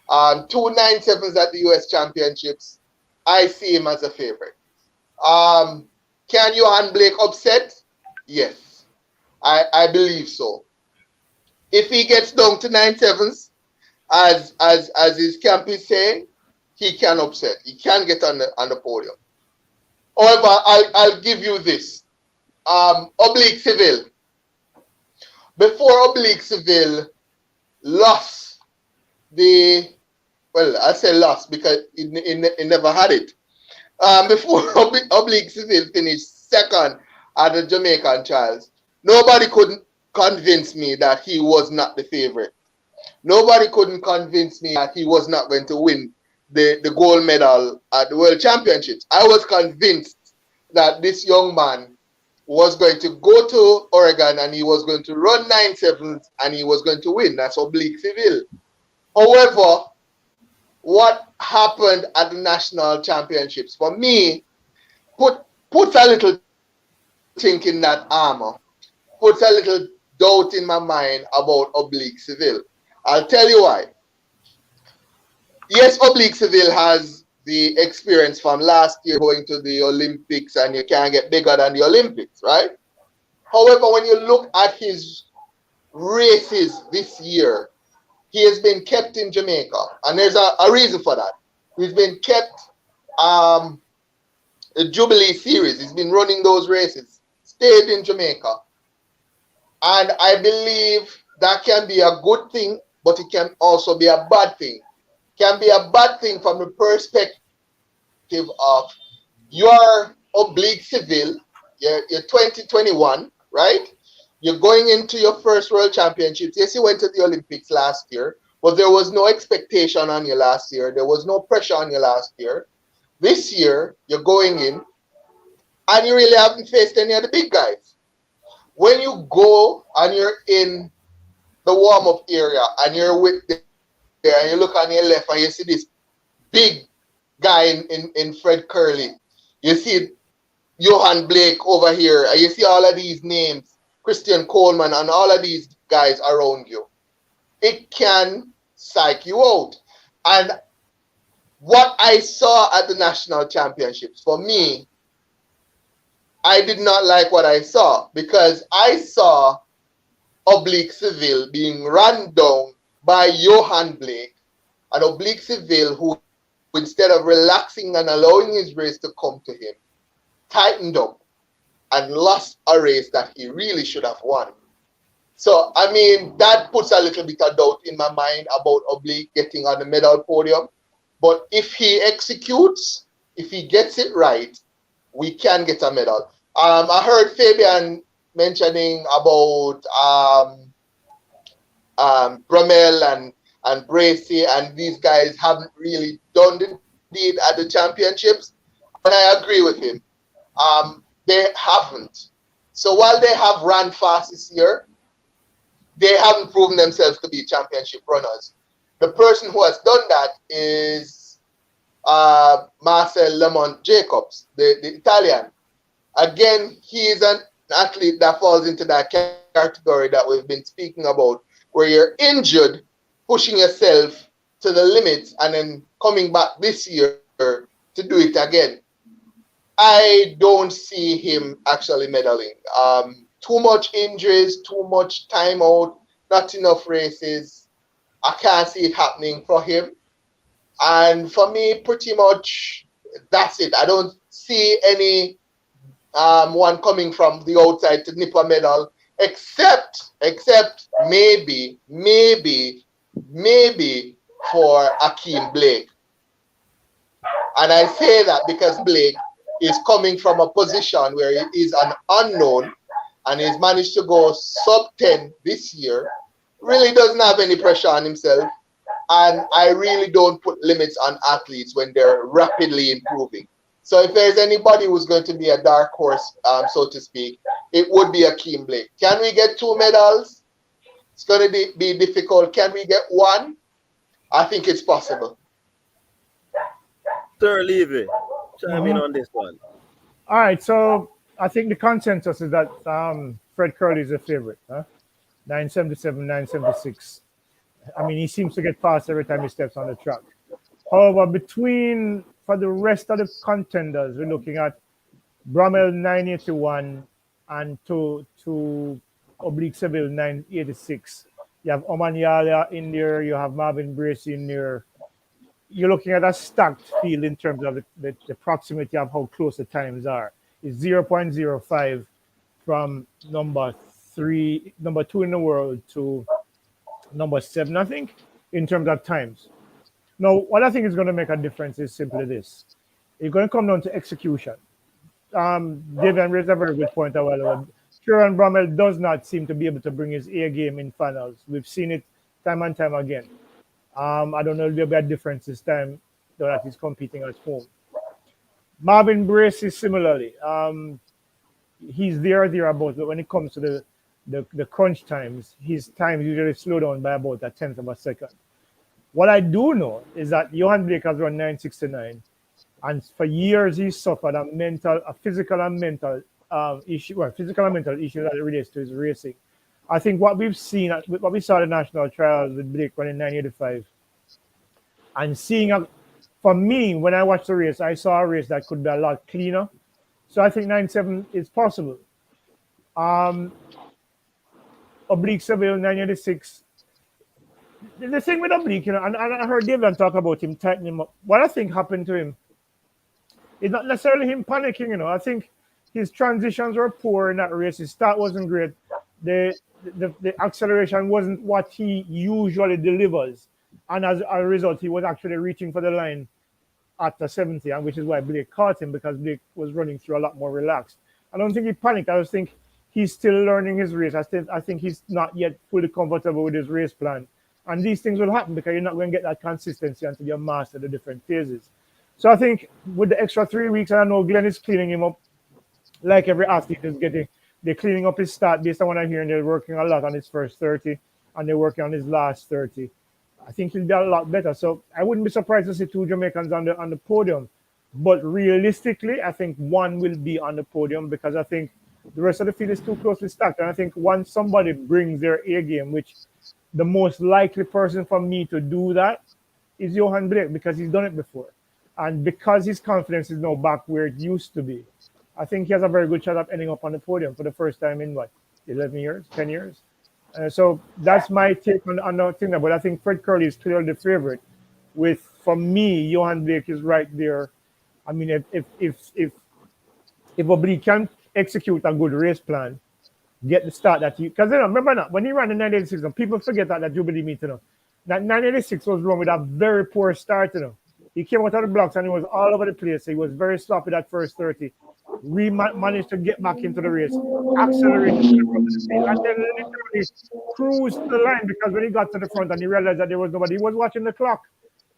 2 9-7s at the US Championships, I see him as a favorite. Can Johan Blake upset? Yes, I believe so. If he gets down to 9-7s, as his camp is saying, he can upset. He can get on the podium. However, I'll give you this. Oblique Seville. Before Oblique Seville lost I say lost because he never had it. Before Oblique Seville finished second at the Jamaican trials, nobody could convince me that he was not the favorite. Nobody couldn't convince me that he was not going to win the gold medal at the World Championships. I was convinced that this young man was going to go to Oregon and he was going to run 9-7s and he was going to win. That's Oblique Seville. However, what happened at the national championships for me puts a little chink in that armor, puts a little doubt in my mind about Oblique Seville. I'll tell you why. Yes, Oblique Seville has the experience from last year going to the Olympics, and you can't get bigger than the Olympics, right? However, when you look at his races this year, he has been kept in Jamaica, and there's a reason for that. He's been kept the Jubilee Series. He's been running those races, stayed in Jamaica, and I believe that can be a good thing, but it can also be a bad thing. Can be a bad thing from the perspective of your Oblique Seville. you're 2021, right? You're going into your first World Championships. Yes, you went to the Olympics last year, but there was no expectation on you last year. There was no pressure on you last year. This year, you're going in, and you really haven't faced any of the big guys. When you go and you're in the warm-up area and you're with there and you look on your left and you see this big guy in Fred Curley. You see Johan Blake over here, and you see all of these names, Christian Coleman and all of these guys around you. It can psych you out. And what I saw at the national championships, for me, I did not like what I saw because I saw Oblique Seville being run down by Johan Blake, and Oblique Seville, who instead of relaxing and allowing his race to come to him, tightened up and lost a race that he really should have won. So, I mean, that puts a little bit of doubt in my mind about Oblique getting on the medal podium. But if he executes, if he gets it right, we can get a medal. I heard Fabian mentioning about Bromel and Bracy, and these guys haven't really done the deed at the championships. And I agree with him. They haven't. So while they have run fast this year, they haven't proven themselves to be championship runners. The person who has done that is Marcel Lamont Jacobs, the Italian. Again, he is an athlete that falls into that category that we've been speaking about, where you're injured, pushing yourself to the limits, and then coming back this year to do it again. I don't see him actually medaling. Too much injuries, too much time out, not enough races. I can't see it happening for him. And for me, pretty much that's it. I don't see any one coming from the outside to nip a medal, except maybe for Akeem Blake. And I say that because Blake is coming from a position where he is an unknown and he's managed to go sub 10 this year, really doesn't have any pressure on himself. And I really don't put limits on athletes when they're rapidly improving. So if there's anybody who's going to be a dark horse, so to speak, it would be Akeem Blake. Can we get 2 medals? It's going to be difficult. Can we get 1? I think it's possible. Sir Levy, chime in on this one. All right, so I think the consensus is that Fred Curley is a favorite. 977, 976. I mean, he seems to get past every time he steps on the track. However, for the rest of the contenders, we're looking at Bromel 981 and to Oblique Seville 986. You have Oman Yala in there. You have Marvin Bracy in there. You're looking at a stacked field in terms of the proximity of how close the times are. It's 0.05 from number 2 in the world to number 7, I think, in terms of times. Now, what I think is going to make a difference is simply this. It's going to come down to execution. David raised a very good point a while ago. Kieran Bromel does not seem to be able to bring his A game in finals. We've seen it time and time again. I don't know if there'll be a difference this time, though, that he's competing at home. Marvin Bracy, similarly. He's thereabouts, but when it comes to the crunch times, his times usually slow down by about a tenth of a second. What I do know is that Johan Blake has run 969, and for years he suffered a physical and mental issue as it relates to his racing. I think what we saw at the national trials with Blake running 985, and for me, when I watched the race, I saw a race that could be a lot cleaner. So I think 9.7 is possible. Oblique Seville 986. The thing with Oblique, and I heard David talk about him tightening him up. What I think happened to him is not necessarily him panicking. I think his transitions were poor in that race. His start wasn't great. The acceleration wasn't what he usually delivers, and as a result, he was actually reaching for the line at the 70, and which is why Blake caught him, because Blake was running through a lot more relaxed. I don't think he panicked. I just think he's still learning his race. I think he's not yet fully comfortable with his race plan. And these things will happen because you're not going to get that consistency until you master the different phases. So I think with the extra 3 weeks, and I know Glenn is cleaning him up like every athlete is getting. They're cleaning up his start based on what I'm hearing. They're working a lot on his first 30 and they're working on his last 30. I think he'll be a lot better. So I wouldn't be surprised to see two Jamaicans on the podium. But realistically, I think one will be on the podium because I think the rest of the field is too closely stacked. And I think once somebody brings their A game, which the most likely person for me to do that is Johan Blake because he's done it before. And because his confidence is now back where it used to be, I think he has a very good shot at ending up on the podium for the first time in what, 11 years, 10 years? So that's my take on the thing. But I think Fred Curley is clearly the favorite. With, for me, Johan Blake is right there. I mean, if Oblique can execute a good race plan, get the start that he, because remember now, when he ran the 986, people forget that Jubilee meet, that 986 was run with a very poor start, He came out of the blocks and he was all over the place. He was very sloppy that first 30. We managed to get back into the race, accelerate to the front of the field, and then literally cruised the line because when he got to the front and he realized that there was nobody, he was watching the clock.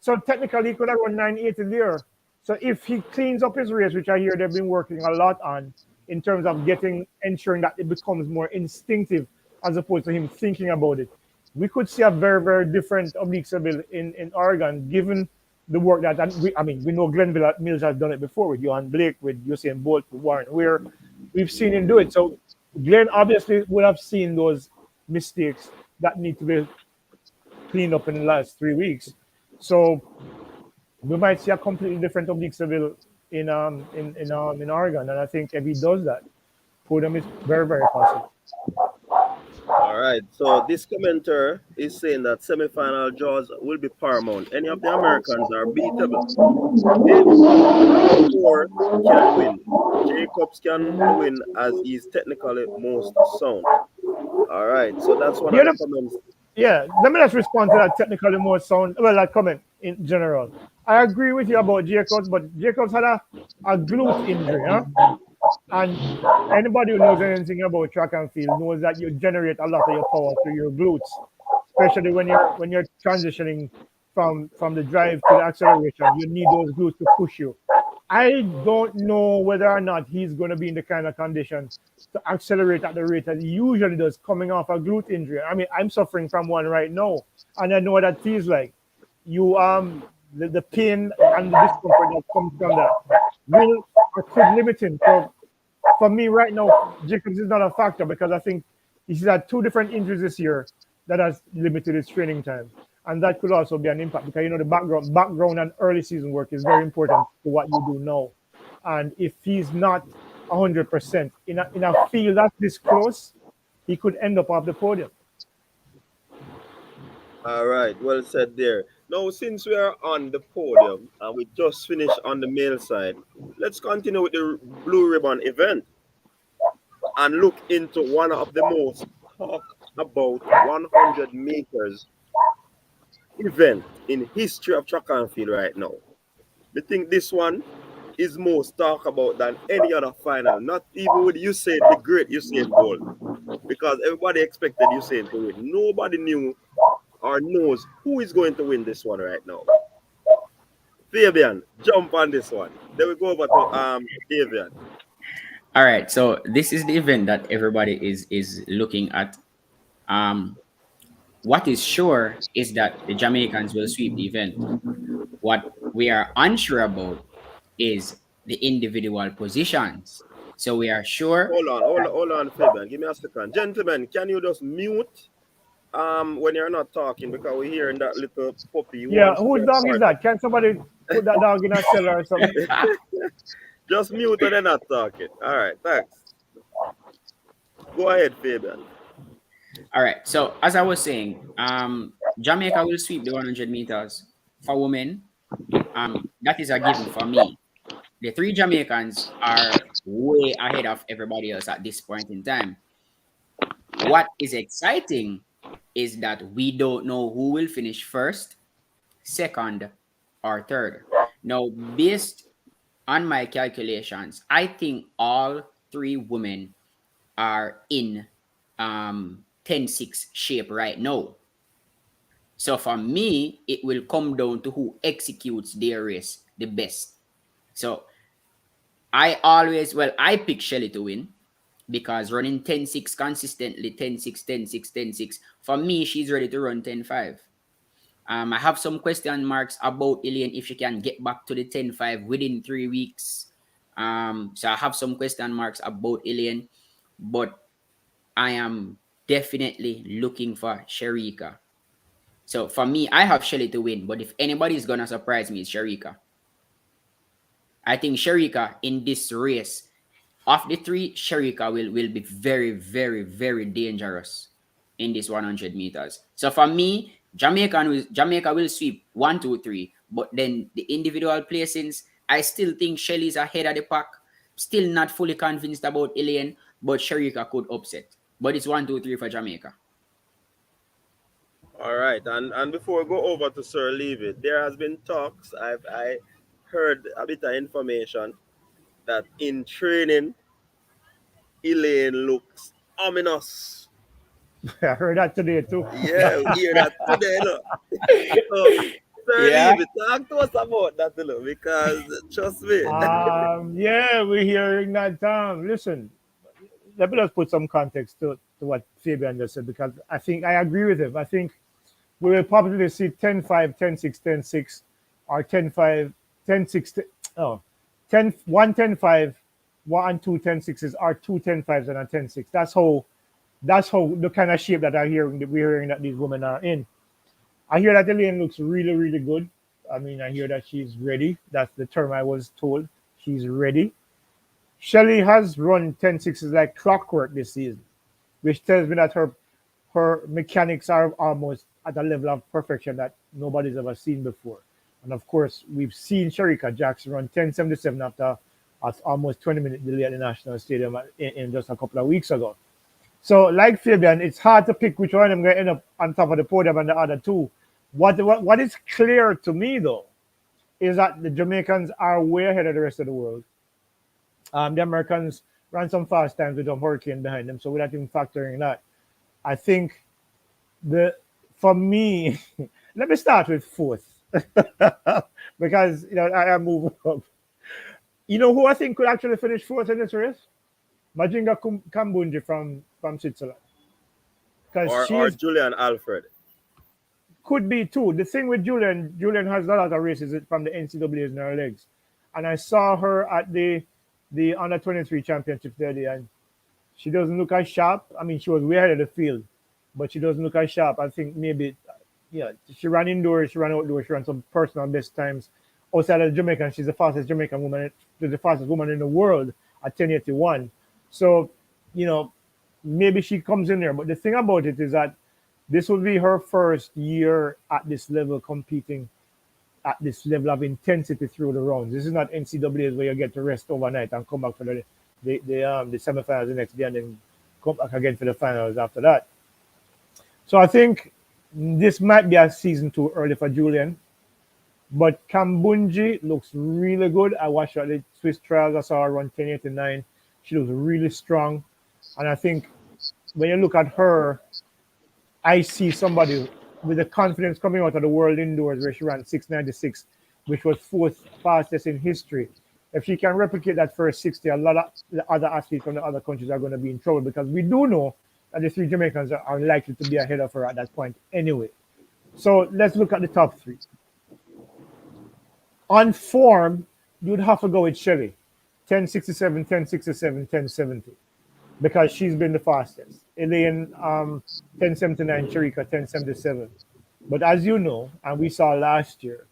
So technically, he could have run 980 there. So if he cleans up his race, which I hear they've been working a lot on, in terms of ensuring that it becomes more instinctive as opposed to him thinking about it, we could see a very, very different Oblique Seville in Oregon, given the work that, we know Glenville Mills has done it before with Johan Blake, with Usain Bolt, with Warren Weir. We've seen him do it. So Glenn obviously would have seen those mistakes that need to be cleaned up in the last 3 weeks. So we might see a completely different Oblique Seville in Oregon. And I think if he does that, podium is very, very possible. All right. So this commenter is saying that semi-final draws will be paramount. Any of the Americans are beatable. Or can win. Jacobs can win as he's technically most sound. All right. So that's one of the comments. Yeah, let me just respond to that technically more sound. Well, that comment in general. I agree with you about Jacobs, but Jacobs had a glute injury, and anybody who knows anything about track and field knows that you generate a lot of your power through your glutes, especially when you're transitioning from the drive to the acceleration. You need those glutes to push you. I don't know whether or not he's going to be in the kind of condition to accelerate at the rate that he usually does coming off a glute injury. I mean, I'm suffering from one right now, and I know what that feels like. You the pain and the discomfort that comes from that will or could limit him. So for me right now, Jacobs is not a factor because I think he's had two different injuries this year that has limited his training time. And that could also be an impact because, the background and early season work is very important to what you do now. And if he's not 100% in a field that's this close, he could end up off the podium. All right, well said there. Now, since we are on the podium and we just finished on the male side, let's continue with the Blue Ribbon event and look into one of the most talked about 100 meters event in history of track and field right now. I think this one is most talked about than any other final, not even with Usain, the great Usain Bolt, because everybody expected Usain to win. Nobody knew or knows who is going to win this one right now. Fabian, jump on this one. Then we go over to Fabian. All right, so this is the event that everybody is looking at. What is sure is that the Jamaicans will sweep the event. What we are unsure about is the individual positions. So we are sure. Hold on, Fabian. Give me a second. Gentlemen, can you just mute when you're not talking because we're hearing that little puppy. Yeah, whose dog is that? Can somebody put that dog in a cellar or something? Just mute when they're not talking. All right, thanks. Go ahead, Fabian. All right. So as I was saying, Jamaica will sweep the 100 meters for women. That is a given for me. The three Jamaicans are way ahead of everybody else at this point in time. What is exciting is that we don't know who will finish first, second, or third. Now, based on my calculations, I think all 3 women are in 10-6 shape right now. So for me, it will come down to who executes their race the best. So I pick Shelly to win because running 10-6 consistently, 10-6, 10-6, 10-6, for me, she's ready to run 10-5. I have some question marks about Elaine if she can get back to the 10-5 within 3 weeks. So I have some question marks about Elaine, but I am definitely looking for Sherika. So for me, I have Shelly to win, but if anybody's gonna surprise me, it's Sherika. I think Sherika in this race, of the 3, Sherika will be very, very, very dangerous in this 100 meters. So for me, Jamaica will sweep 1, 2, 3, but then the individual placings, I still think Shelly's ahead of the pack. Still not fully convinced about Elaine, but Sherika could upset. But it's 1, 2, 3 for Jamaica. All right, and before we go over to Sir Levy, there has been talks. I heard a bit of information that in training, Elaine looks ominous. I heard that today too. Yeah, we hear that today, look. So, Sir Yeah. Levy, talk to us about that, look, because trust me. Yeah, we're hearing that. Listen, let me just put some context to what Fabian just said because I think I agree with him. I think we will probably see 10-5, 10-6, 10-6, or 10-5, 10-6, oh, 10, 1 10-5, 1 and 2 10-6s, or 2 10-5s and a 10-6. That's how the kind of shape that we're hearing that these women are in. I hear that Elaine looks really, really good. I mean, I hear that she's ready. That's the term I was told. She's ready. Shelly has run 10-6s like clockwork this season, which tells me that her mechanics are almost at a level of perfection that nobody's ever seen before. And of course, we've seen Sherika Jackson run 10:77 after almost 20-minute delay at the National Stadium in just a couple of weeks ago. So, like Fabian, it's hard to pick which one I'm going to end up on top of the podium and the other two. What is clear to me, though, is that the Jamaicans are way ahead of the rest of the world. The Americans ran some fast times with a hurricane behind them, so without even factoring that, I think for me, let me start with fourth because I move up. You know who I think could actually finish fourth in this race? Majinga Kambunji from Switzerland. Because Or Julian Alfred. Could be too. The thing with Julian has a lot of races from the NCAAs in her legs. And I saw her at the under 23 championship the other day, and she doesn't look as sharp. I mean, she was way ahead of the field, but she doesn't look as sharp. I think maybe, she ran indoors, she ran outdoors, she ran some personal best times. Outside of Jamaica, she's the fastest Jamaican woman, the fastest woman in the world at 10:81. So, maybe she comes in there. But the thing about it is that this will be her first year at this level, competing at this level of intensity through the rounds. This is not NCAAs where you get to rest overnight and come back for the semifinals the next day and then come back again for the finals after that. So I think this might be a season too early for Julian. But Kambunji looks really good. I watched her at the Swiss trials. I saw her run 10:89. She looks really strong. And I think when you look at her, I see somebody with the confidence coming out of the world indoors where she ran 6:96, which was fourth fastest in history. If she can replicate that first 60, a lot of the other athletes from the other countries are going to be in trouble because we do know that the 3 Jamaicans are likely to be ahead of her at that point anyway. So let's look at the top 3. On form, you'd have to go with Shelly, 10:67, 10:67, 10:70, because she's been the fastest. Elaine, 10:79, Sherika, 10:77. But as you know, and we saw last year,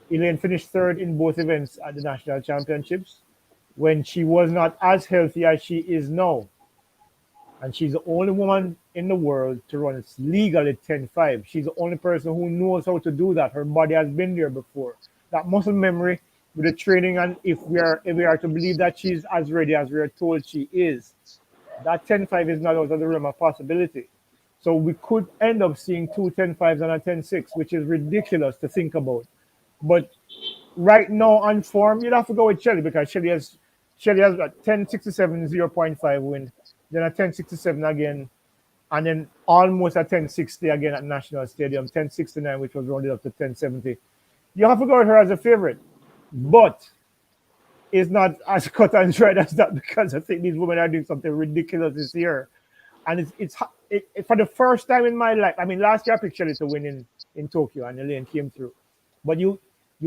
Elaine finished third in both events at the national championships when she was not as healthy as she is now. And she's the only woman in the world to run legally 10:5. She's the only person who knows how to do that. Her body has been there before. That muscle memory with the training, and if we are to believe that she's as ready as we are told she is, that 10:5 is not out of the realm of possibility. So we could end up seeing 2 10:5s and a 10:6, which is ridiculous to think about. But right now on form, you'd have to go with Shelly because Shelly has got 1067 0.5 wind, then a 1067 again, and then almost a 1060 again at National Stadium, 1069, which was rounded up to 1070. You have to go with her as a favorite, but it's not as cut and dried as that because I think these women are doing something ridiculous this year. And it's for the first time in my life. I mean, last year I picked Shelly to win in Tokyo, and Elaine came through. But you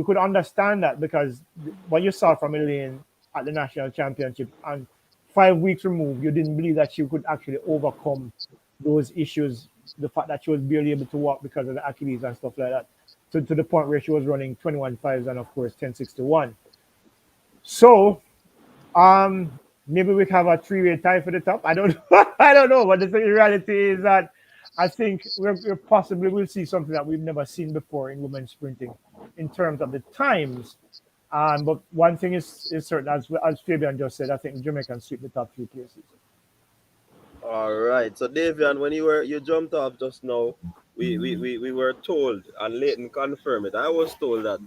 could understand that because what you saw from Elaine at the national championship, and 5 weeks removed, you didn't believe that she could actually overcome those issues. The fact that she was barely able to walk because of the Achilles and stuff like that, to the point where she was running 21 fives and of course 1061. So maybe we have a three-way tie for the top. I don't know. I don't know. But the reality is that I think we're possibly will see something that we've never seen before in women's sprinting in terms of the times. But one thing is certain, as Fabian just said, I think Jamaica can sweep the top 3 places. All right. So Davian, when you jumped off just now, we were told, and Leighton confirmed it. I was told that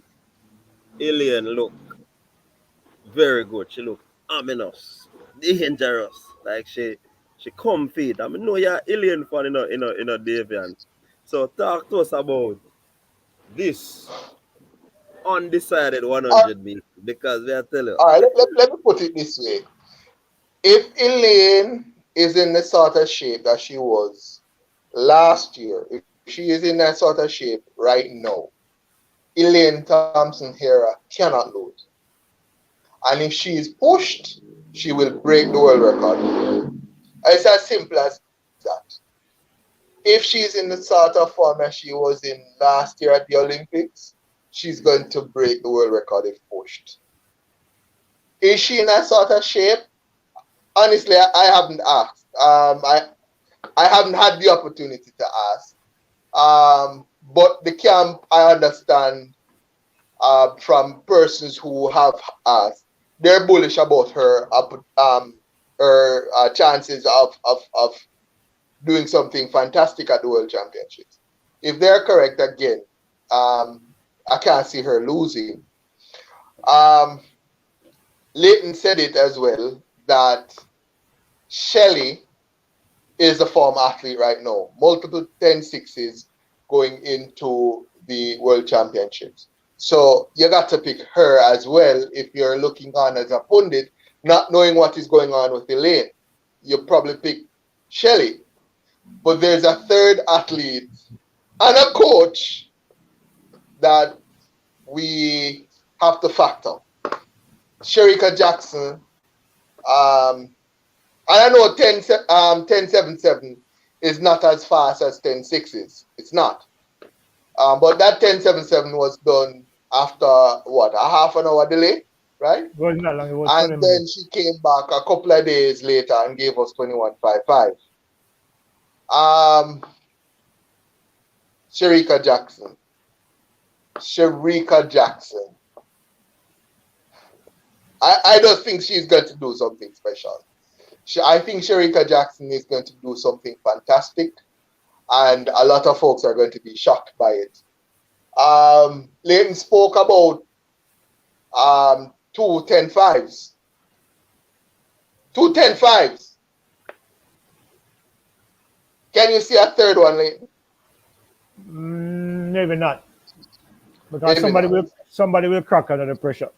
Elaine looked very good. She looked ominous, dangerous. Like she comfy. I mean, no, you're Elaine fan in a Davian. So talk to us about this undecided All 100 meters because we are telling you. right, let me put it this way. If Elaine is in the sort of shape that she was last year, if she is in that sort of shape right now, Elaine Thompson-Herah cannot lose. And if she is pushed, she will break the world record. It's as simple as that. If she's in the sort of form that she was in last year at the Olympics, she's going to break the world record if pushed. Is she in that sort of shape? Honestly, I haven't asked. I haven't had the opportunity to ask. But the camp, I understand from persons who have asked, they're bullish about her chances of doing something fantastic at the World Championships. If they're correct again, I can't see her losing. Leighton said it as well that Shelly is a form athlete right now. Multiple 10-6s going into the World Championships. So you got to pick her as well if you're looking on as a pundit, not knowing what is going on with Elaine. You probably pick Shelly. But there's a third athlete and a coach that we have to factor. Shericka Jackson. And I know 10.77 is not as fast as 10.6s. It's not. But that 10.77 was done after what, a half an hour delay, right? It wasn't that long. It was And 20 then minutes. she came back a couple of days later and gave us 21.55. Shericka Jackson. I don't think she's going to do something special. I think Shericka Jackson is going to do something fantastic, and a lot of folks are going to be shocked by it. Leighton spoke about 2 10.5s. 2 10.5s. Can you see a third one, Leighton? Maybe not, because Maybe somebody will crack under the pressure.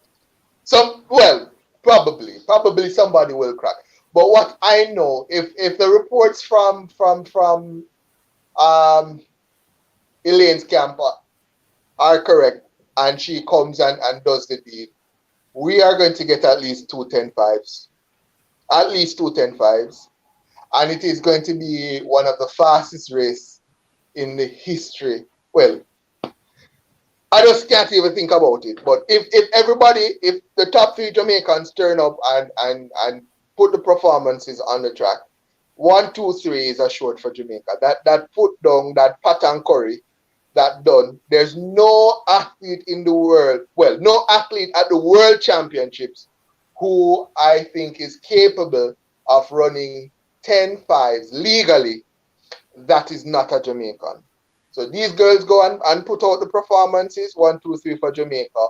Probably somebody will crack. But what I know, if the reports from Elaine's camp are correct, and she comes and does the deed, we are going to get at least 2 10.5s. At least 2 10.5s. And it is going to be one of the fastest races in the history. Well, I just can't even think about it. But if the top 3 Jamaicans turn up and put the performances on the track, 1, 2, 3 is assured for Jamaica. That put down, that pattern curry, that done. There's no athlete in the world, no athlete at the World Championships who I think is capable of running 10.5s legally that is not a Jamaican. So these girls go and put out the performances, 1, 2, 3 for Jamaica.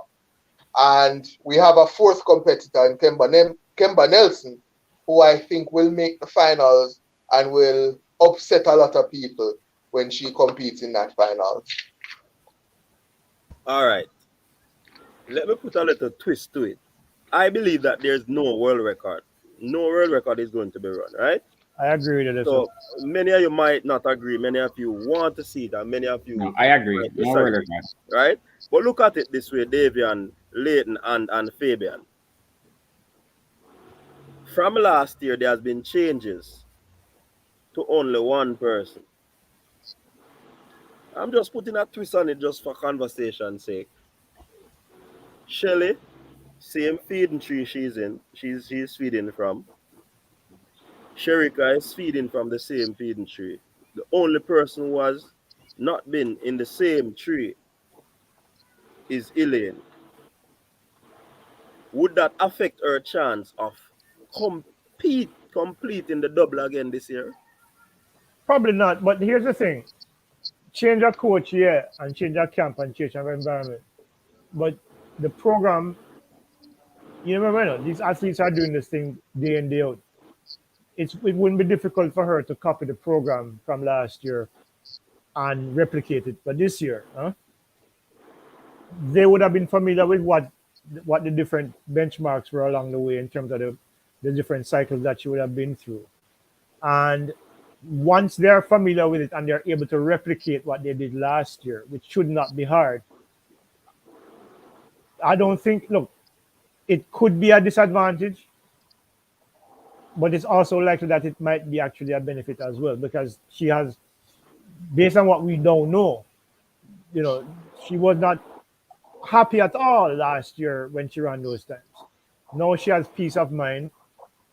And we have a fourth competitor in Kemba Kemba Nelson, who I think will make the finals and will upset a lot of people when she competes in that finals. All right. Let me put a little twist to it. I believe that there's no world record. No world record is going to be run, right? I agree with this one. So many of you might not agree. Many of you want to see it, and many of you No, I agree. might No world disagree, record. right? But look at it this way, Davian, Leighton, and Fabian. From last year, there has been changes to only one person. I'm just putting a twist on it just for conversation's sake. Shelly, same feeding tree she's in. She's feeding from. Sherika is feeding from the same feeding tree. The only person who has not been in the same tree is Elaine. Would that affect her chance of completing the double again this year? Probably not, but here's the thing. Change a coach, yeah, and change a camp and change our environment. But the program, you remember, these athletes are doing this thing day in, day out. It wouldn't be difficult for her to copy the program from last year and replicate it for this year. Huh? They would have been familiar with what the different benchmarks were along the way in terms of the different cycles that she would have been through. And once they're familiar with it and they're able to replicate what they did last year, which should not be hard, I don't think, look, it could be a disadvantage, but it's also likely that it might be actually a benefit as well, because she has, based on what we don't know, she was not happy at all last year when she ran those times. Now she has peace of mind.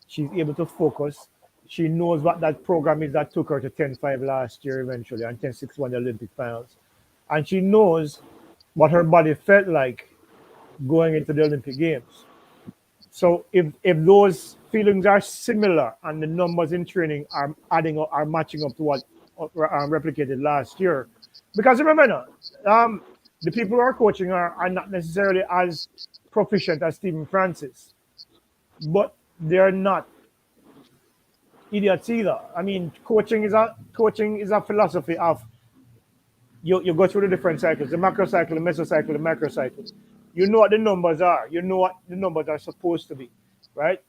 She's able to focus. She knows what that program is that took her to 10.5 last year eventually and 10.6 won the Olympic finals. And she knows what her body felt like going into the Olympic Games. So if those feelings are similar and the numbers in training are adding up, are matching up to what replicated last year, because remember, the people who are coaching are not necessarily as proficient as Stephen Francis, but they're not idiots either. I mean, coaching is a philosophy of you go through the different cycles, the macro cycle, the mesocycle, the macro cycle. You know what the numbers are. You know what the numbers are supposed to be, right?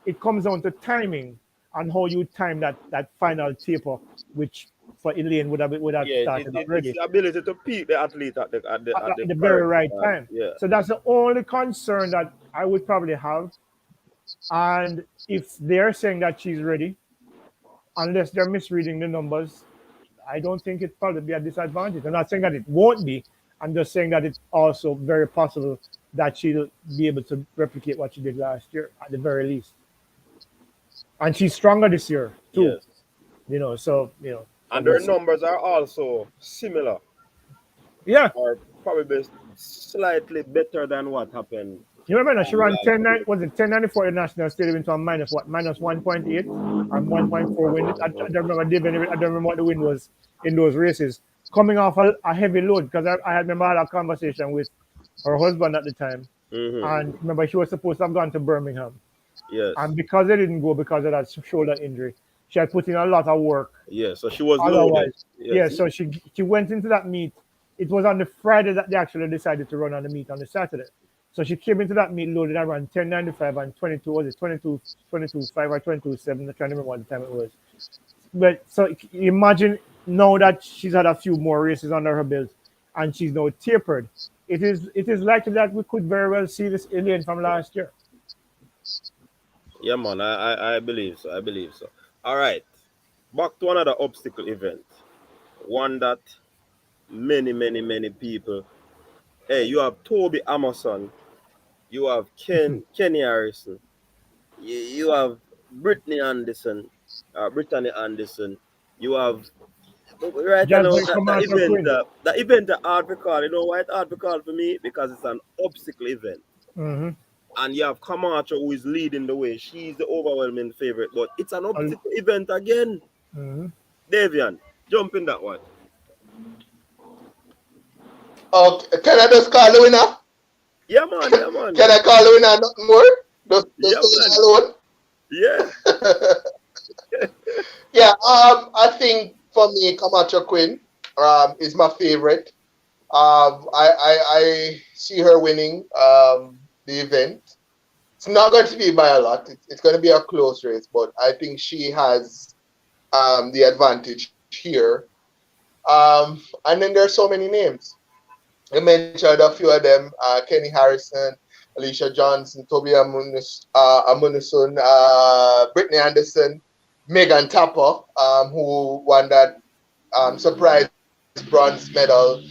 It comes down to timing and how you time that final taper, which for Elaine would have started already. It's the ability to peak the athlete at the very right time. Yeah. So that's the only concern that I would probably have. And if they're saying that she's ready, unless they're misreading the numbers, I don't think it'd probably be a disadvantage. I'm not saying that it won't be. I'm just saying that it's also very possible that she'll be able to replicate what she did last year at the very least. And she's stronger this year too. Yes. And their numbers are also similar. Yeah. Or probably slightly better than what happened. You remember she ran 10.94 in national stadium into a minus 1.8 and 1.4 win. I don't remember what the win was in those races. Coming off a heavy load, because I remember I had a conversation with her husband at the time. Mm-hmm. And remember, she was supposed to have gone to Birmingham. Yes. And because they didn't go because of that shoulder injury, she had put in a lot of work. Yeah, so she was loaded. Yes. Yeah, so she went into that meet. It was on the Friday that they actually decided to run on the meet on the Saturday. So she came into that meet loaded and ran 10.95 and 22, was it 22.5 or 22.7? I'm trying to remember what the time it was. But so imagine now that she's had a few more races under her belt and she's now tapered. It is likely that we could very well see this Elaine from last year. Yeah, man, I believe so. All right. Back to another obstacle event. One that many people. Hey, you have Toby Amason. You have Kenny Harrison. You have Brittany Anderson. You have right now that event is hard to call. You know why it's hard to call for me? Because it's an obstacle event. Mm-hmm. And you have Camacho who is leading the way. She's the overwhelming favorite, but it's an obstacle event again. Mm-hmm. Davian, jump in that one. Okay, can I just call the winner? Yeah, man. Can I call the winner nothing more? Yeah, man. alone. Yeah. Yeah, I think for me, Camacho Queen is my favorite. I see her winning the event. It's not going to be by a lot. It's going to be a close race, but I think she has the advantage here. And then there's so many names. You mentioned a few of them: Kenny Harrison, Alicia Johnson, Toby Amunusun, Brittany Anderson, Megan Tapper, who won that surprise bronze medal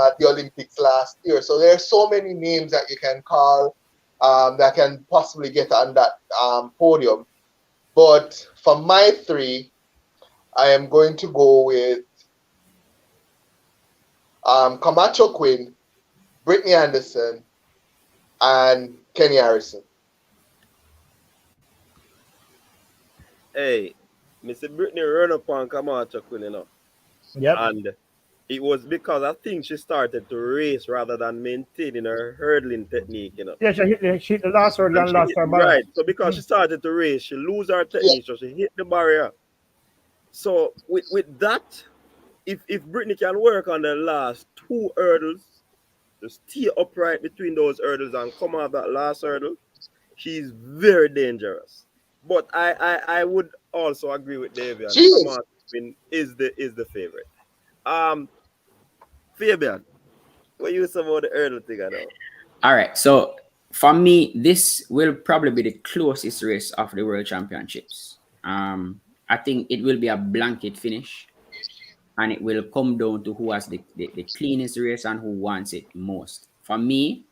at the Olympics last year. So there are so many names that you can call that can possibly get on that podium. But for my three, I am going to go with Camacho Quinn, Brittany Anderson, and Kenny Harrison. Hey, Mr. Brittany run up on Camacho Quinn, Yep. and it was because I think she started to race rather than maintaining her hurdling technique. Yeah, she hit the last word And and she lost hit, her right. balance. So because she started to race, she lose her Yeah, technique, so she hit the barrier. So with that, if Brittany can work on the last two hurdles, to stay upright between those hurdles and come out that last hurdle, she's very dangerous. But I would also agree with she Davian. Come is. on, is the favorite. Um, Fabian, what you say about the hurdle thing now? All right. So for me, this will probably be the closest race of the World Championships. I think it will be a blanket finish, and it will come down to who has the cleanest race and who wants it most. For me,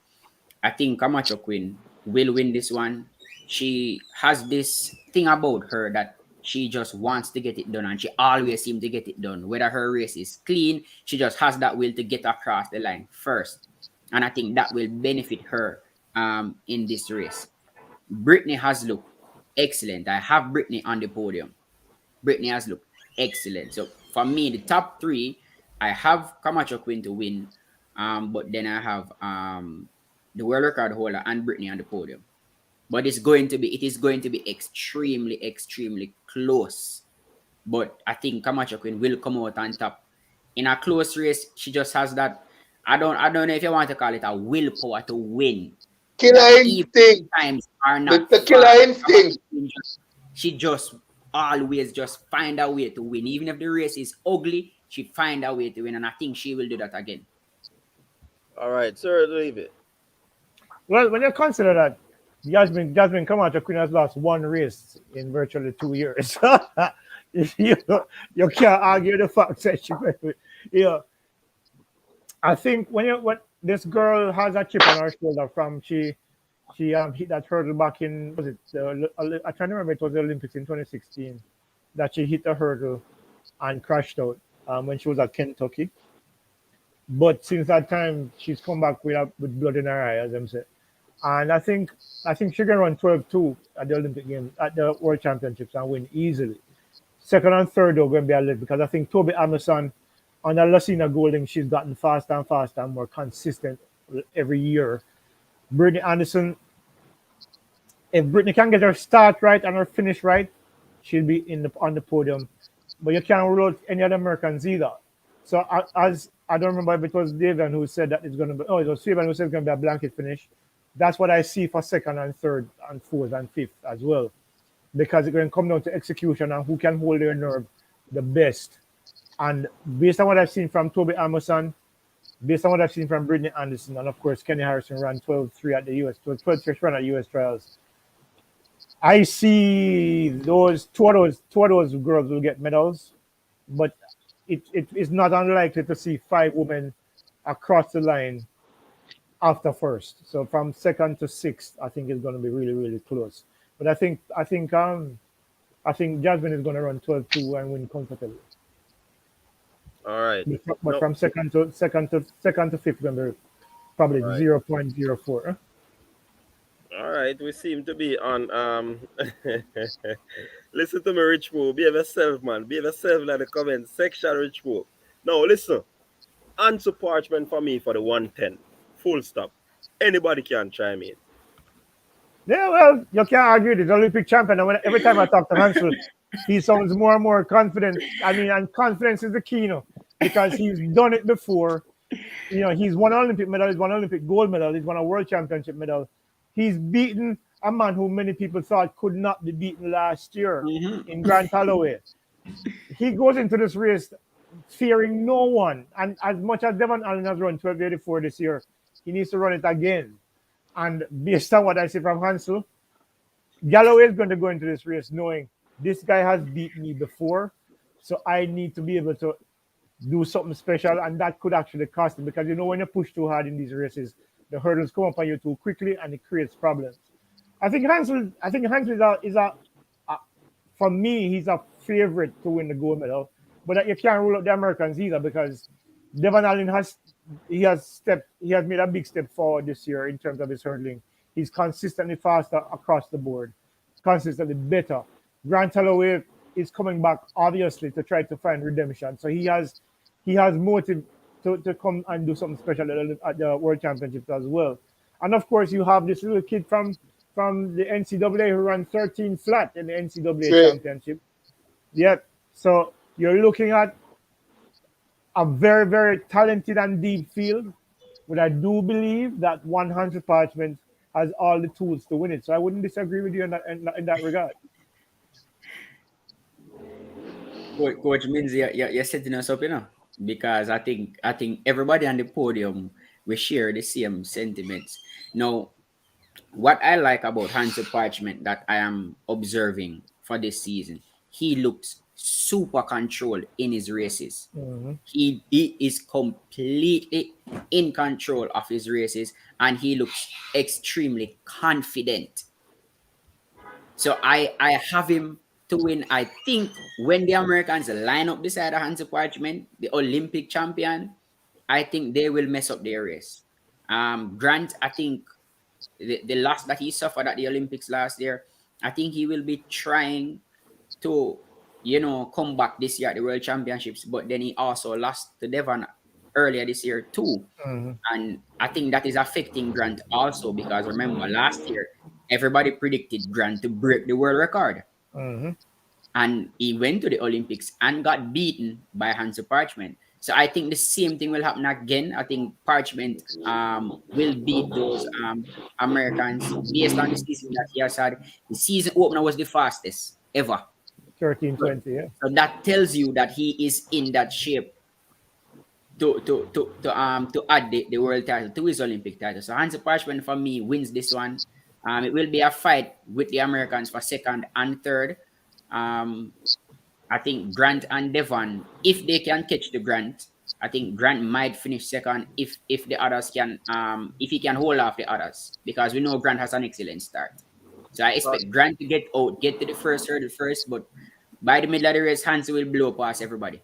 I think Camacho Queen will win this one. She has this thing about her that she just wants to get it done, and she always seems to get it done. Whether her race is clean, she just has that will to get across the line first. And I think that will benefit her in this race. Brittany has looked excellent. I have Brittany on the podium. Brittany has looked excellent. So for me, the top three, I have Camacho Queen to win, but then I have the world record holder and Brittany on the podium. But it is going to be extremely, extremely close. But I think Camacho Queen will come out on top. In a close race, she just has that. I don't know if you want to call it a willpower to win. That Killer even instinct. times are not The far. killer instinct. She just always just find a way to win. Even if the race is ugly, she find a way to win. And I think she will do that again. All right, sir, leave it. Well, when you consider that Jasmine Camacho Queen has lost one race in virtually 2 years, you, you can't argue the fact that you know, I think when this girl has a chip on her shoulder from she hit that hurdle back in was it I can't remember, it was the Olympics in 2016 that she hit a hurdle and crashed out when she was at Kentucky. But since that time, she's come back with blood in her eye, as them say. And I think she can run 12-2 at the Olympic Games, at the World Championships, and win easily. Second and third, though, going to be a little, because I think Toby Amerson and Lucina Golding, she's gotten faster and faster and more consistent every year. Brittany Anderson, if Brittany can get her start right and her finish right, she'll be on the podium. But you can't rule out any other Americans either. So as I don't remember if it was Davian who said that it's going to be. Oh, it was Fabian who said it's going to be a blanket finish. That's what I see for second and third and fourth and fifth as well, because it's going to come down to execution and who can hold their nerve the best. And based on what I've seen from Toby Amerson, based on what I've seen from Brittany Anderson, and of course Kenny Harrison ran 12-3 at the US 12-3 run at US trials. I see two of those girls will get medals, but it is not unlikely to see five women across the line after first. So from second to sixth, I think it's going to be really, really close. But I think Jasmine is going to run 12-2 and win comfortably. All right. But No, from second to fifth, going to be probably all right. 0.04. All right, we seem to be on listen to me, Rich Pool. Behave yourself, man. Behave yourself in the comment section, Rich Pool. Now listen. Answer parchment for me for the 110. Full stop. Anybody can chime in. Yeah, well, you can't argue. He's Olympic champion, and every time I talk to Hansel, he sounds more and more confident. I mean, and confidence is the key, because he's done it before. He's won an Olympic medal, he's won an Olympic gold medal, he's won a world championship medal. He's beaten a man who many people thought could not be beaten last year in Grant Holloway. He goes into this race fearing no one. And as much as Devon Allen has run 1284 this year, he needs to run it again. And based on what I see from Hansel, Galloway is going to go into this race knowing this guy has beaten me before, so I need to be able to do something special, and that could actually cost him, because when you push too hard in these races, the hurdles come up on you too quickly and it creates problems. I think Hansel is for me, he's a favorite to win the gold medal, but you can't rule out the Americans either, because Devon Allen has made a big step forward this year in terms of his hurdling. He's consistently faster across the board, consistently better. Grant Holloway is coming back, obviously, to try to find redemption. So he has motive to come and do something special at the World Championships as well. And of course, you have this little kid from the NCAA who ran 13 flat in the NCAA championship. Yep. So you're looking at a very, very talented and deep field, but I do believe that 100 Parchment has all the tools to win it. So I wouldn't disagree with you in that regard. Coach means you're setting us up, because I think everybody on the podium we share the same sentiments. Now, what I like about Hansel Parchment that I am observing for this season, he looks super controlled in his races. He is completely in control of his races, and he looks extremely confident. So I have him to win. I think when the Americans line up beside Hansel Parchment, the Olympic champion, I think they will mess up their race. Grant, I think the loss that he suffered at the Olympics last year, I think he will be trying to, come back this year at the World Championships, but then he also lost to Devon earlier this year too. And I think that is affecting Grant also, because remember last year, everybody predicted Grant to break the world record. And he went to the Olympics and got beaten by Hansel Parchment. So I think the same thing will happen again. I think Parchment will beat those Americans based on the season that he has had. The season opener was the fastest ever. 13:20, yeah. So that tells you that he is in that shape to add the world title to his Olympic title. So Hansel Parchment for me wins this one. It will be a fight with the Americans for second and third. I think Grant and Devon, if they can catch the Grant, I think Grant might finish second if the others can, if he can hold off the others, because we know Grant has an excellent start. So I expect Grant to get to the first hurdle first, but by the middle of the race, Hansel will blow past everybody.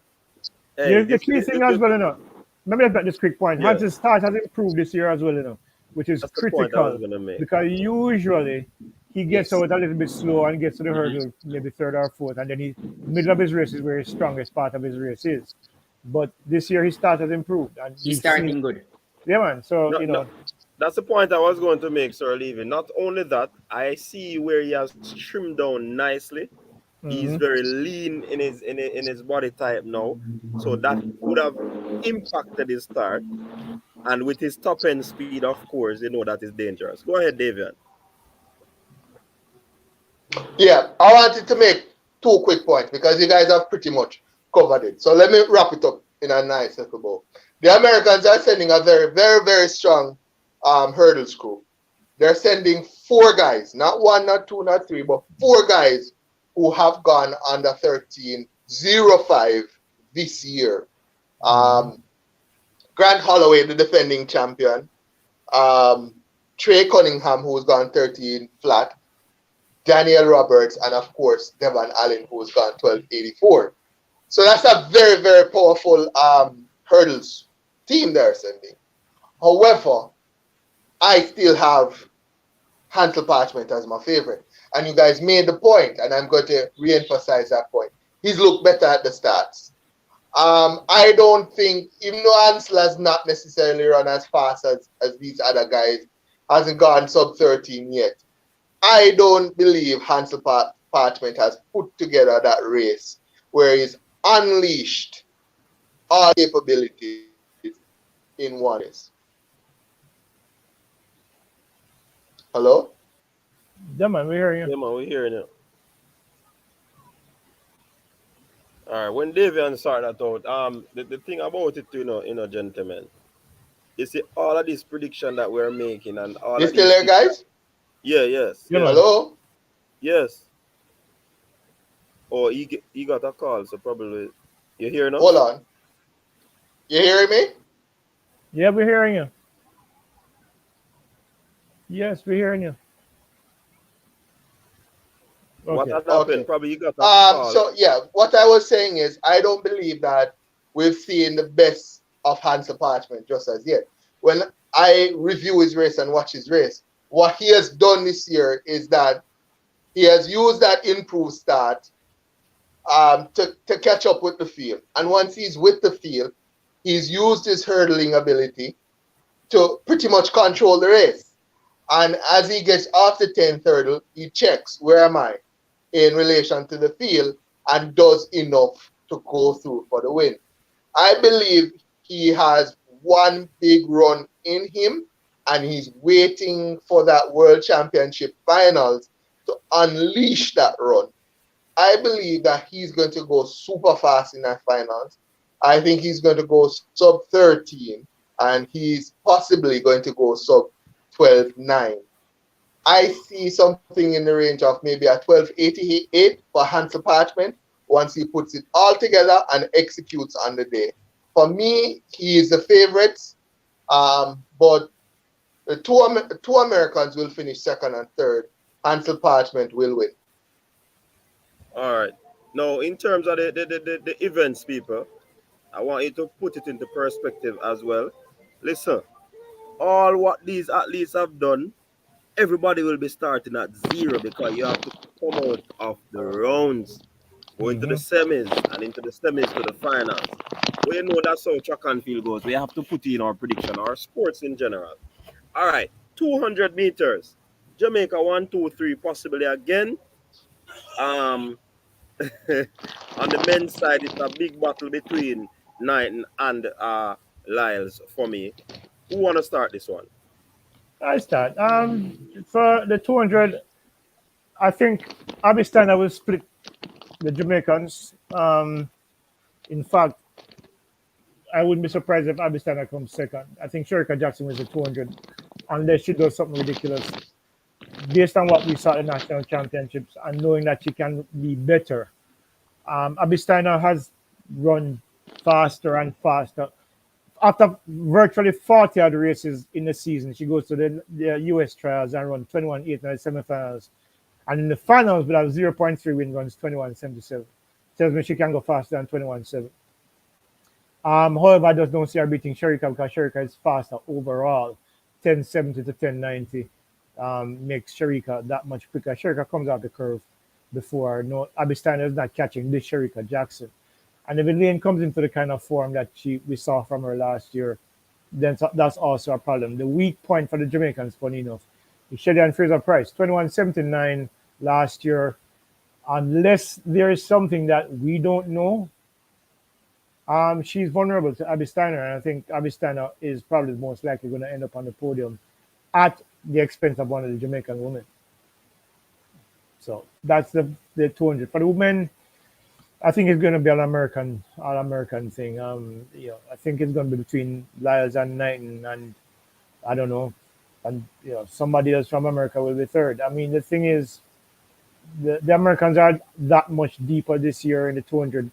The key thing as well, let me make this quick point. Yeah. Hansel's start has improved this year as well, which is critical, because usually he gets out a little bit slow and gets to the hurdle maybe third or fourth, and then middle of his race is where his strongest part of his race is. But this year his start has improved, and he's starting good. Yeah, man. So that's the point I was going to make, Sir Levy. Not only that, I see where he has trimmed down nicely. He's very lean in his body type now, so that would have impacted his start. And with his top end speed, of course, that is dangerous. Go ahead, Davian. Yeah, I wanted to make 2 quick points because you guys have pretty much covered it. So let me wrap it up in a nice little bow. The Americans are sending a very, very, very strong hurdles crew. They're sending 4 guys, not 1, not 2, not 3, but 4 guys who have gone under 13.05 this year. Grant Holloway, the defending champion. Trey Cunningham, who's gone 13 flat. Daniel Roberts, and of course, Devon Allen, who's gone 12.84. So that's a very, very powerful hurdles team they're sending. However, I still have Hansel Parchment as my favorite. And you guys made the point, and I'm going to re-emphasize that point. He's looked better at the starts. I don't think, even though Hansel has not necessarily run as fast as these other guys, hasn't gone sub 13 yet, I don't believe Hansel Parchment has put together that race where he's unleashed all capabilities in one race. Hello? Yeah, man, we hear you. Yeah, man, we're hearing it. All right, when Davian started that out, the thing about it, gentlemen, you see all of this prediction that we're making and all You of still these there, things that, guys? yeah, yes, Yeah, yes, man. Hello? yes. Oh, he got a call, so probably you hearing Hold us? on. You hearing me? Yeah, we're hearing you. Yes, we're hearing you. What Okay. had happened? Okay. Probably you got a call. So yeah, what I was saying is I don't believe that we've seen the best of Hansel Parchment just as yet. When I review his race and watch his race, what he has done this year is that he has used that improved start to catch up with the field. And once he's with the field, he's used his hurdling ability to pretty much control the race. And as he gets off the 10th hurdle, he checks, where am I in relation to the field, and does enough to go through for the win. I believe he has one big run in him, and he's waiting for that World Championship finals to unleash that run. I believe that he's going to go super fast in that finals. I think he's going to go sub 13, and he's possibly going to go sub 12.9. I see something in the range of maybe a 12.88 for Hansel Parchment once he puts it all together and executes on the day. For me, he is the favorite, but the two Americans will finish second and third. Hansel Parchment will win. All right. Now, in terms of the events, people, I want you to put it into perspective as well. Listen, all what these athletes have done, everybody will be starting at zero because you have to come out of the rounds, go into the semis, and into the semis to the finals. We know that's how track and field goes. We have to put in our prediction, our sports in general. All right, 200 meters. Jamaica 1, 2, 3, possibly again. Um, on the men's side, it's a big battle between Knighton and Lyles for me. Who want to start this one? I start. For the 200, I think Abistana will split the Jamaicans. In fact, I wouldn't be surprised if Abistana comes second. I think Sherika Jackson was the 200, unless she does something ridiculous. Based on what we saw at the national championships and knowing that she can be better, Abistana has run faster and faster. After virtually 40 other races in the season, she goes to the US trials and run 21.8 in the semifinals. And in the finals, with a 0.3 win, runs 21.77. Tells me she can go faster than 21.7. However, I just don't see her beating Sherika because Sherika is faster overall. 10.70 to 10.90 makes Sherika that much quicker. Sherika comes out the curve before. No, Abistana is not catching this Sherika Jackson. And if Elaine comes into the kind of form that we saw from her last year, then that's also a problem. The weak point for the Jamaicans, funny enough, is Shelley Fraser Price, 21.79 last year. Unless there is something that we don't know, she's vulnerable to Abistana, and I think Abistana is probably most likely going to end up on the podium at the expense of one of the Jamaican women. So that's the 200. For the women, I think it's going to be an all American thing. I think it's going to be between Lyles and Knighton, and I don't know, and somebody else from America will be third. I mean, the thing is, the Americans are that much deeper this year in the 200,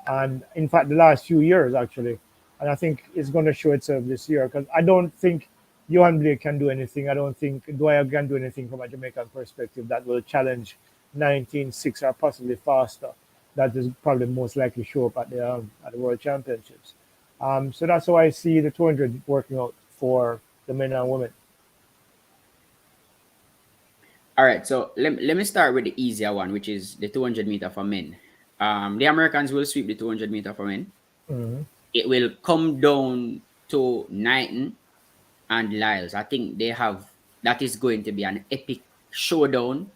and in fact, the last few years actually, and I think it's going to show itself this year because I don't think Johan Blake can do anything. I don't think Dwyer can do anything from a Jamaican perspective that will challenge 19.6 or possibly faster. That is probably most likely show up at the World Championships. So that's how I see the 200 working out for the men and women. All right, so let me start with the easier one, which is the 200 meter for men. The Americans will sweep the 200 meter for men. Mm-hmm. It will come down to Knighton and Lyles. I think that is going to be an epic showdown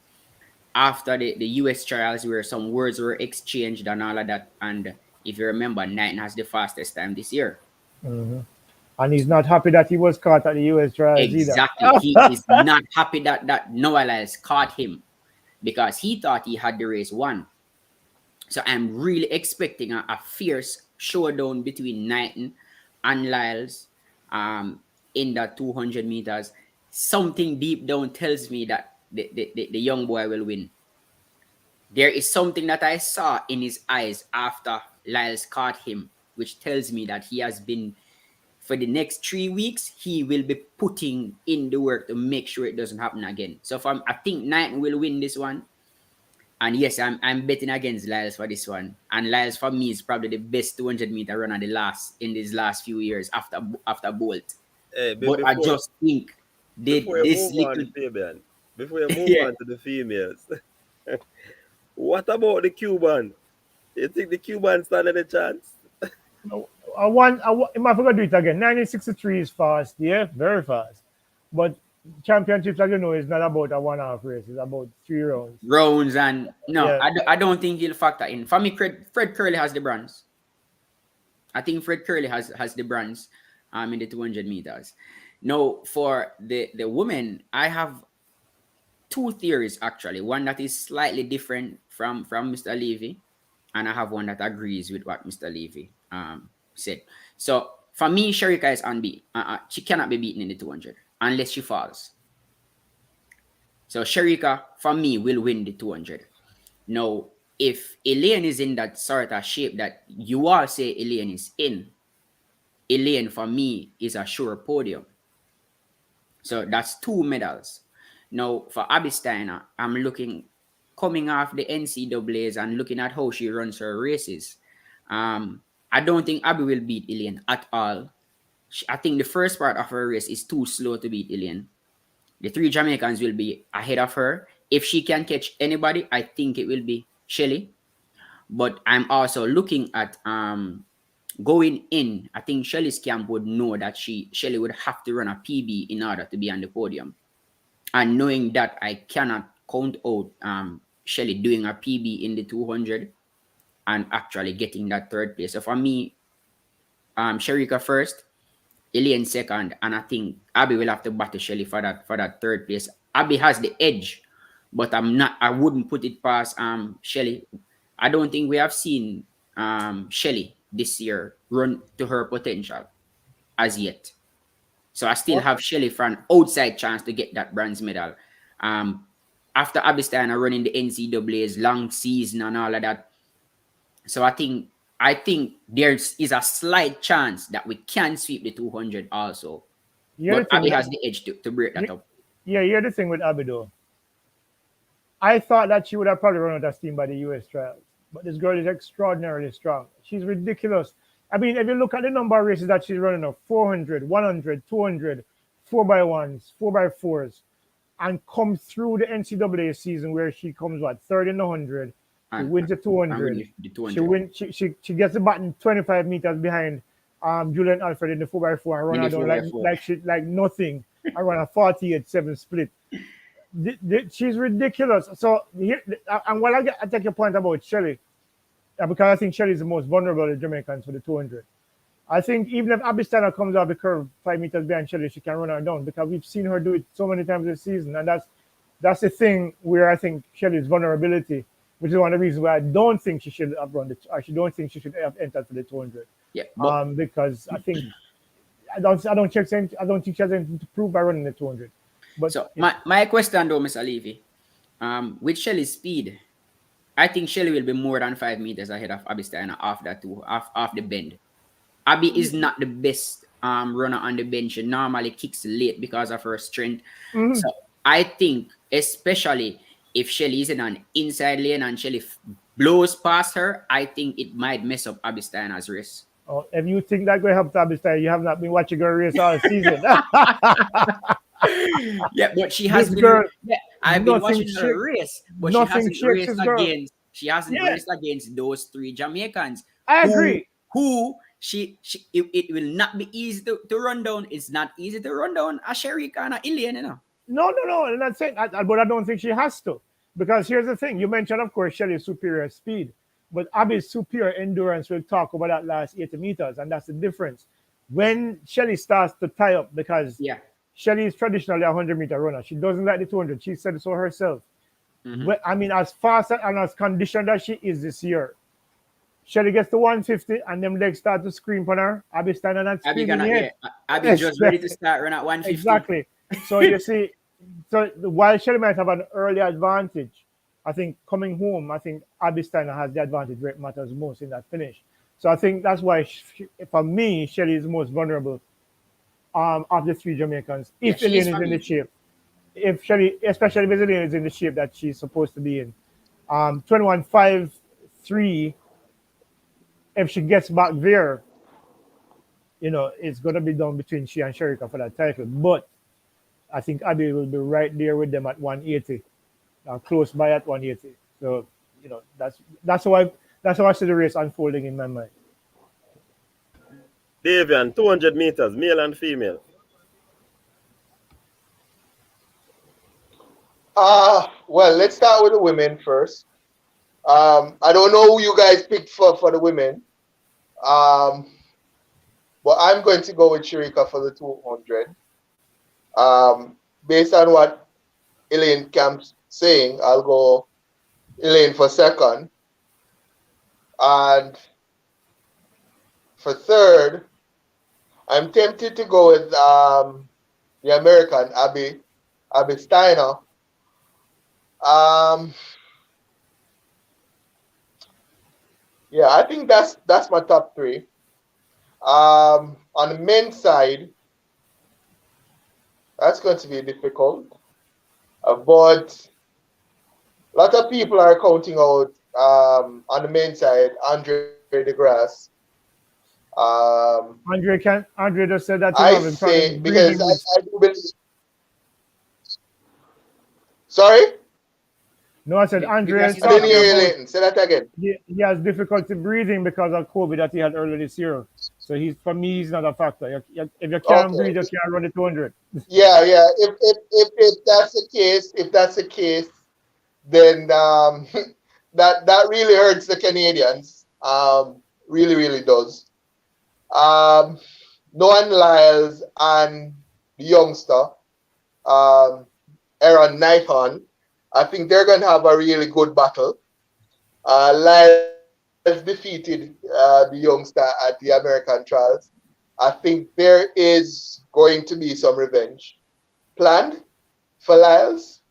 after the US trials where some words were exchanged and all of that. And if you remember, Knighton has the fastest time this year. Mm-hmm. And he's not happy that he was caught at the US trials either. Exactly. He is not happy that Noah Lyles caught him because he thought he had the race won. So I'm really expecting a fierce showdown between Knighton and Lyles in that 200 meters. Something deep down tells me that the young boy will win. There is something that I saw in his eyes after Lyles caught him, which tells me that he has been, for the next 3 weeks, he will be putting in the work to make sure it doesn't happen again. So I think Knighton will win this one. And yes, I'm betting against Lyles for this one. And Lyles for me is probably the best 200-meter runner in these last few years after Bolt. Hey, But I just think before you this move little on, Fabian, before you move yeah. on to the females, what about the Cuban? You think the Cuban stand a chance? I might forget to do it again. 1963 is fast, yeah, very fast. But championships, as you know, is not about a 1.5 race. It's about 3 rounds. Rounds and no, Yeah. I don't think he'll factor in. For me, Fred Curley has the bronze. I think Fred Curley has the bronze in the 200 meters. Now, for the women, I have 2 theories actually. One that is slightly different from Mr. Levy, and I have one that agrees with what Mr. Levy said. So for me, Sherika is unbeaten. She cannot be beaten in the 200 unless she falls. So Sherika, for me, will win the 200. Now, if Elaine is in that sort of shape that you all say Elaine is in, Elaine for me is a sure podium. So that's 2 medals. Now, for Abby Steiner, I'm looking, coming off the NCAAs and looking at how she runs her races. I don't think Abby will beat Elaine at all. I think the first part of her race is too slow to beat Elaine. The 3 Jamaicans will be ahead of her. If she can catch anybody, I think it will be Shelly. But I'm also looking at going in. I think Shelly's camp would know that Shelly would have to run a PB in order to be on the podium. And knowing that, I cannot count out Shelly doing a PB in the 200 and actually getting that 3rd place. So for me, Sherika first, Elaine second, and I think Abby will have to battle Shelly for that 3rd place. Abby has the edge, but I wouldn't put it past Shelly. I don't think we have seen Shelly this year run to her potential as yet. So I still have Shelly for an outside chance to get that bronze medal. After Abby Steiner running the NCAA's long season and all of that. So I think there is a slight chance that we can sweep the 200 also. But Abby has the edge to break that up. Yeah, here's the thing with Abby though. I thought that she would have probably run out of steam by the US trials. But this girl is extraordinarily strong. She's ridiculous. I mean, if you look at the number of races that she's running of 400, 100, 200, 4x1s, 4x4s, and come through the NCAA season where she comes, 3rd in the 100, she wins the 200. She gets the baton 25 meters behind Julian Alfred in the 4x4 and run out like nothing. I run a 48-7 split. She's ridiculous. So, and while I take your point about Shelly, because I think Shelly is the most vulnerable of the Jamaicans for the 200. I think even if Abby Steiner comes out the curve 5 meters behind Shelly, she can run her down because we've seen her do it so many times this season. And that's the thing where I think Shelly's vulnerability, which is one of the reasons why I don't think she should have run I don't think she should have entered for the 200. Yeah. Because I think I don't think she has anything to prove by running the 200. But so my question though, Mr. Levy, with Shelly's speed, I think Shelly will be more than 5 meters ahead of Abby Steiner off the bend. Abby is not the best runner on the bench. She normally kicks late because of her strength. Mm-hmm. So I think, especially if Shelly is in an inside lane and Shelly blows past her, I think it might mess up Abby Steiner's race. Oh, if you think that's going to help Abby Steiner, you have not been watching her race all season. Yeah, but she has been. Girl, yeah, I've been watching her race, but she hasn't raced against. She hasn't raced against those 3 Jamaicans. I agree. Who it will not be easy to run down. It's not easy to run down a Sherika and a Elaine, you know. No. I'm not saying, but I don't think she has to. Because here's the thing: you mentioned, of course, Shelly's superior speed, but Abby's superior endurance. We'll talk about that last 80 meters, and that's the difference. When Shelly starts to tie up, because Yeah. Shelly is traditionally a 100-meter runner, she doesn't like the 200. She said so herself. Mm-hmm. Well, I mean, as fast and as conditioned as she is this year, Shelly gets to 150 and them legs start to scream on her. Abby standing and Abby screaming gonna, yet. yeah. Abby just ready to start run at 150. Exactly. So you see, so while Shelly might have an early advantage, I think coming home, I think Abby Steiner has the advantage where it matters most in that finish. So I think that's why, for me, Shelly is the most vulnerable of the three Jamaicans. Yeah, If she is Elaine for is in the me. shape, if Shelly, especially if Elaine is in the shape that she's supposed to be in, 21.53. If she gets back there, it's going to be done between she and Sherika for that title. But I think Abby will be right there with them at 180, close by at 180. So that's how I see the race unfolding in my mind. Davian, 200 meters, male and female. Well, let's start with the women first. I don't know who you guys picked for the women. Um, but I'm going to go with Sharika for the 200. Based on what Elaine Camp's saying, I'll go Elaine for second. And for third, I'm tempted to go with the American Abby Steiner. Yeah, I think that's my top three. On the men's side, that's going to be difficult. But a lot of people are counting out on the men's side Andre DeGrasse. Andre just said that he's I having say problems because breathing with. I do believe. Sorry, No, I said Andre DeGrasse is is I didn't out. talking hear you, about Leighton. Say that again. he has difficulty breathing because of COVID that he had earlier this year. So for me, he's not a factor. If you can't breathe, Okay. you can't run the 200. Yeah. If that's the case, then that really hurts the Canadians. Really does. Um, Noah Lyles and the youngster, Aaron Nighton, I think they're going to have a really good battle. Lyles defeated the youngster at the American trials. I think there is going to be some revenge planned for Lyles,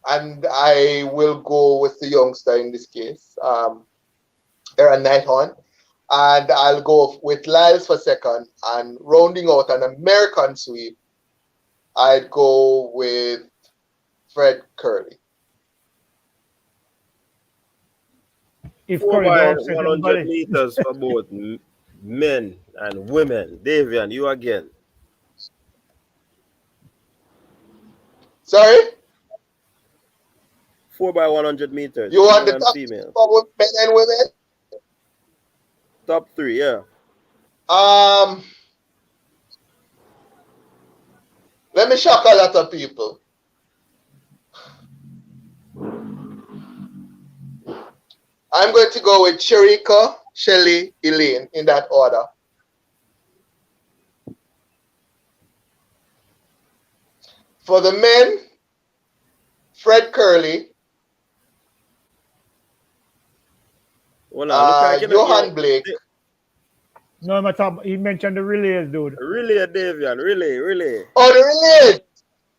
and I will go with the youngster in this case, Aaron Nighton. And I'll go with Lyles for second. And rounding out an American sweep, I'd go with Fred Curley. If 4 Curry don't by upset 100 anybody. meters for both men and women. Davian, you again. Sorry? 4 by 100 meters, You want male the and top three female. for men and women? Top three, yeah. Um, Let me shock a lot of people. I'm going to go with Sharika, Shelly, Elaine in that order. For the men, Fred Curley, Well, now, look, I cannot hear. Johan Blake. No, my top. He mentioned the relays, dude. Really, Davian, really. Oh, the relays.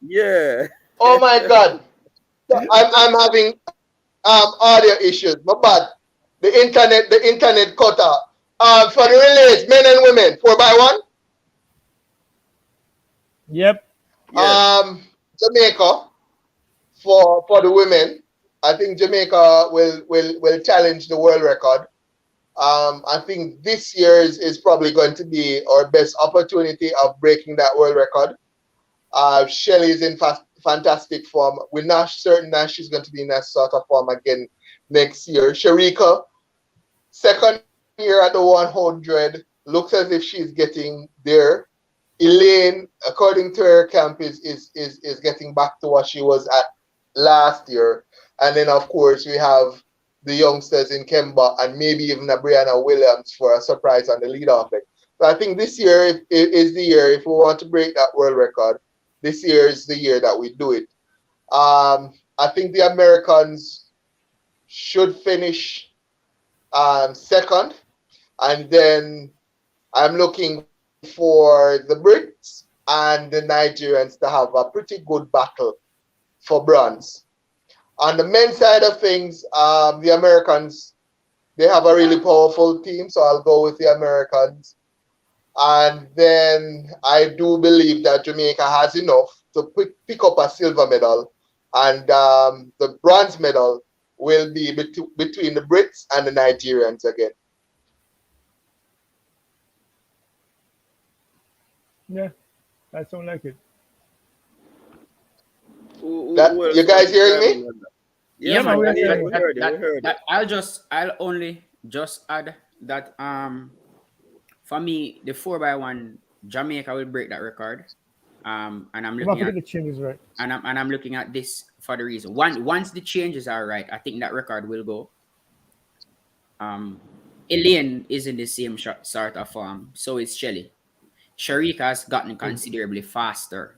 Yeah. Oh my God. I'm having audio issues. My bad. The internet cut out. For the relays, men and women, 4 by 1. Yep. Yes. Jamaica for the women. I think Jamaica will challenge the world record. I think this year is probably going to be our best opportunity of breaking that world record. Shelly is in fantastic form. We're not certain that she's going to be in that sort of form again next year. Sharika, second year at the 100, looks as if she's getting there. Elaine, according to her camp, is getting back to what she was at last year. And then, of course, we have the youngsters in Kemba and maybe even a Brianna Williams for a surprise on the lead-off leg. So I think this year is the year, if we want to break that world record, this year is the year that we do it. I think the Americans should finish second. And then I'm looking for the Brits and the Nigerians to have a pretty good battle for bronze. On the men's side of things, the Americans, they have a really powerful team, so I'll go with the Americans. And then I do believe that Jamaica has enough to pick up a silver medal, and the bronze medal will be between the Brits and the Nigerians again. Yeah, that sounds like it. You guys hearing me? Yeah, man, man. we heard it. I'll only just add that for me the 4x1 Jamaica will break that record. And I'm You have looking to at get the changes right. and I'm looking at this for the reason. Once the changes are right, I think that record will go. Elaine is in the same sort of form, so is Shelly. Sharika has gotten considerably faster.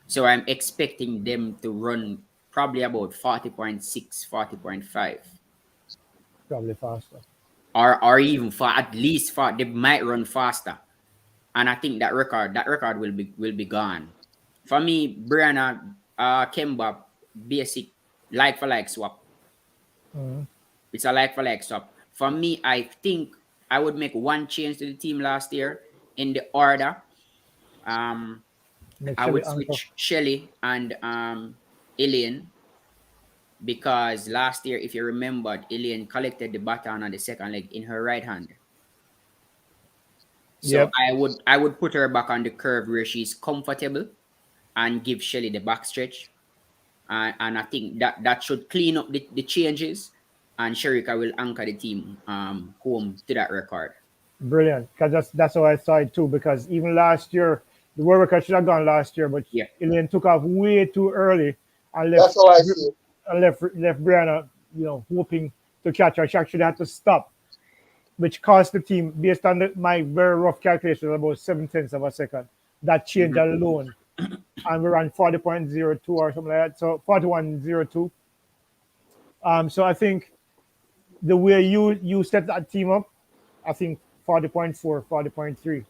So I'm expecting them to run probably about 40.6, 40.5. Probably faster. Or even for at least they might run faster. And I think that record will be gone. For me, Brianna Kemba, basic like for like swap. It's a like for like swap. For me, I think I would make one change to the team last year in the order. I would switch Shelly and Elaine, because last year, if you remembered, Elaine collected the baton on the second leg in her right hand. So I would put her back on the curve where she's comfortable and give Shelly the back stretch. And I think that should clean up the changes, and Sharika will anchor the team home to that record. Brilliant, because that's how I saw it too. Because even last year, the world record should have gone last year, but Elaine took off way too early and left. That's how I see it. And left Brianna, hoping to catch her. She actually had to stop, which cost the team, based on my very rough calculation, about 0.7 of a second. That change alone, and we ran 40.02 or something like that. So 41.02. So I think the way you set that team up, I think 40.4, 40.3,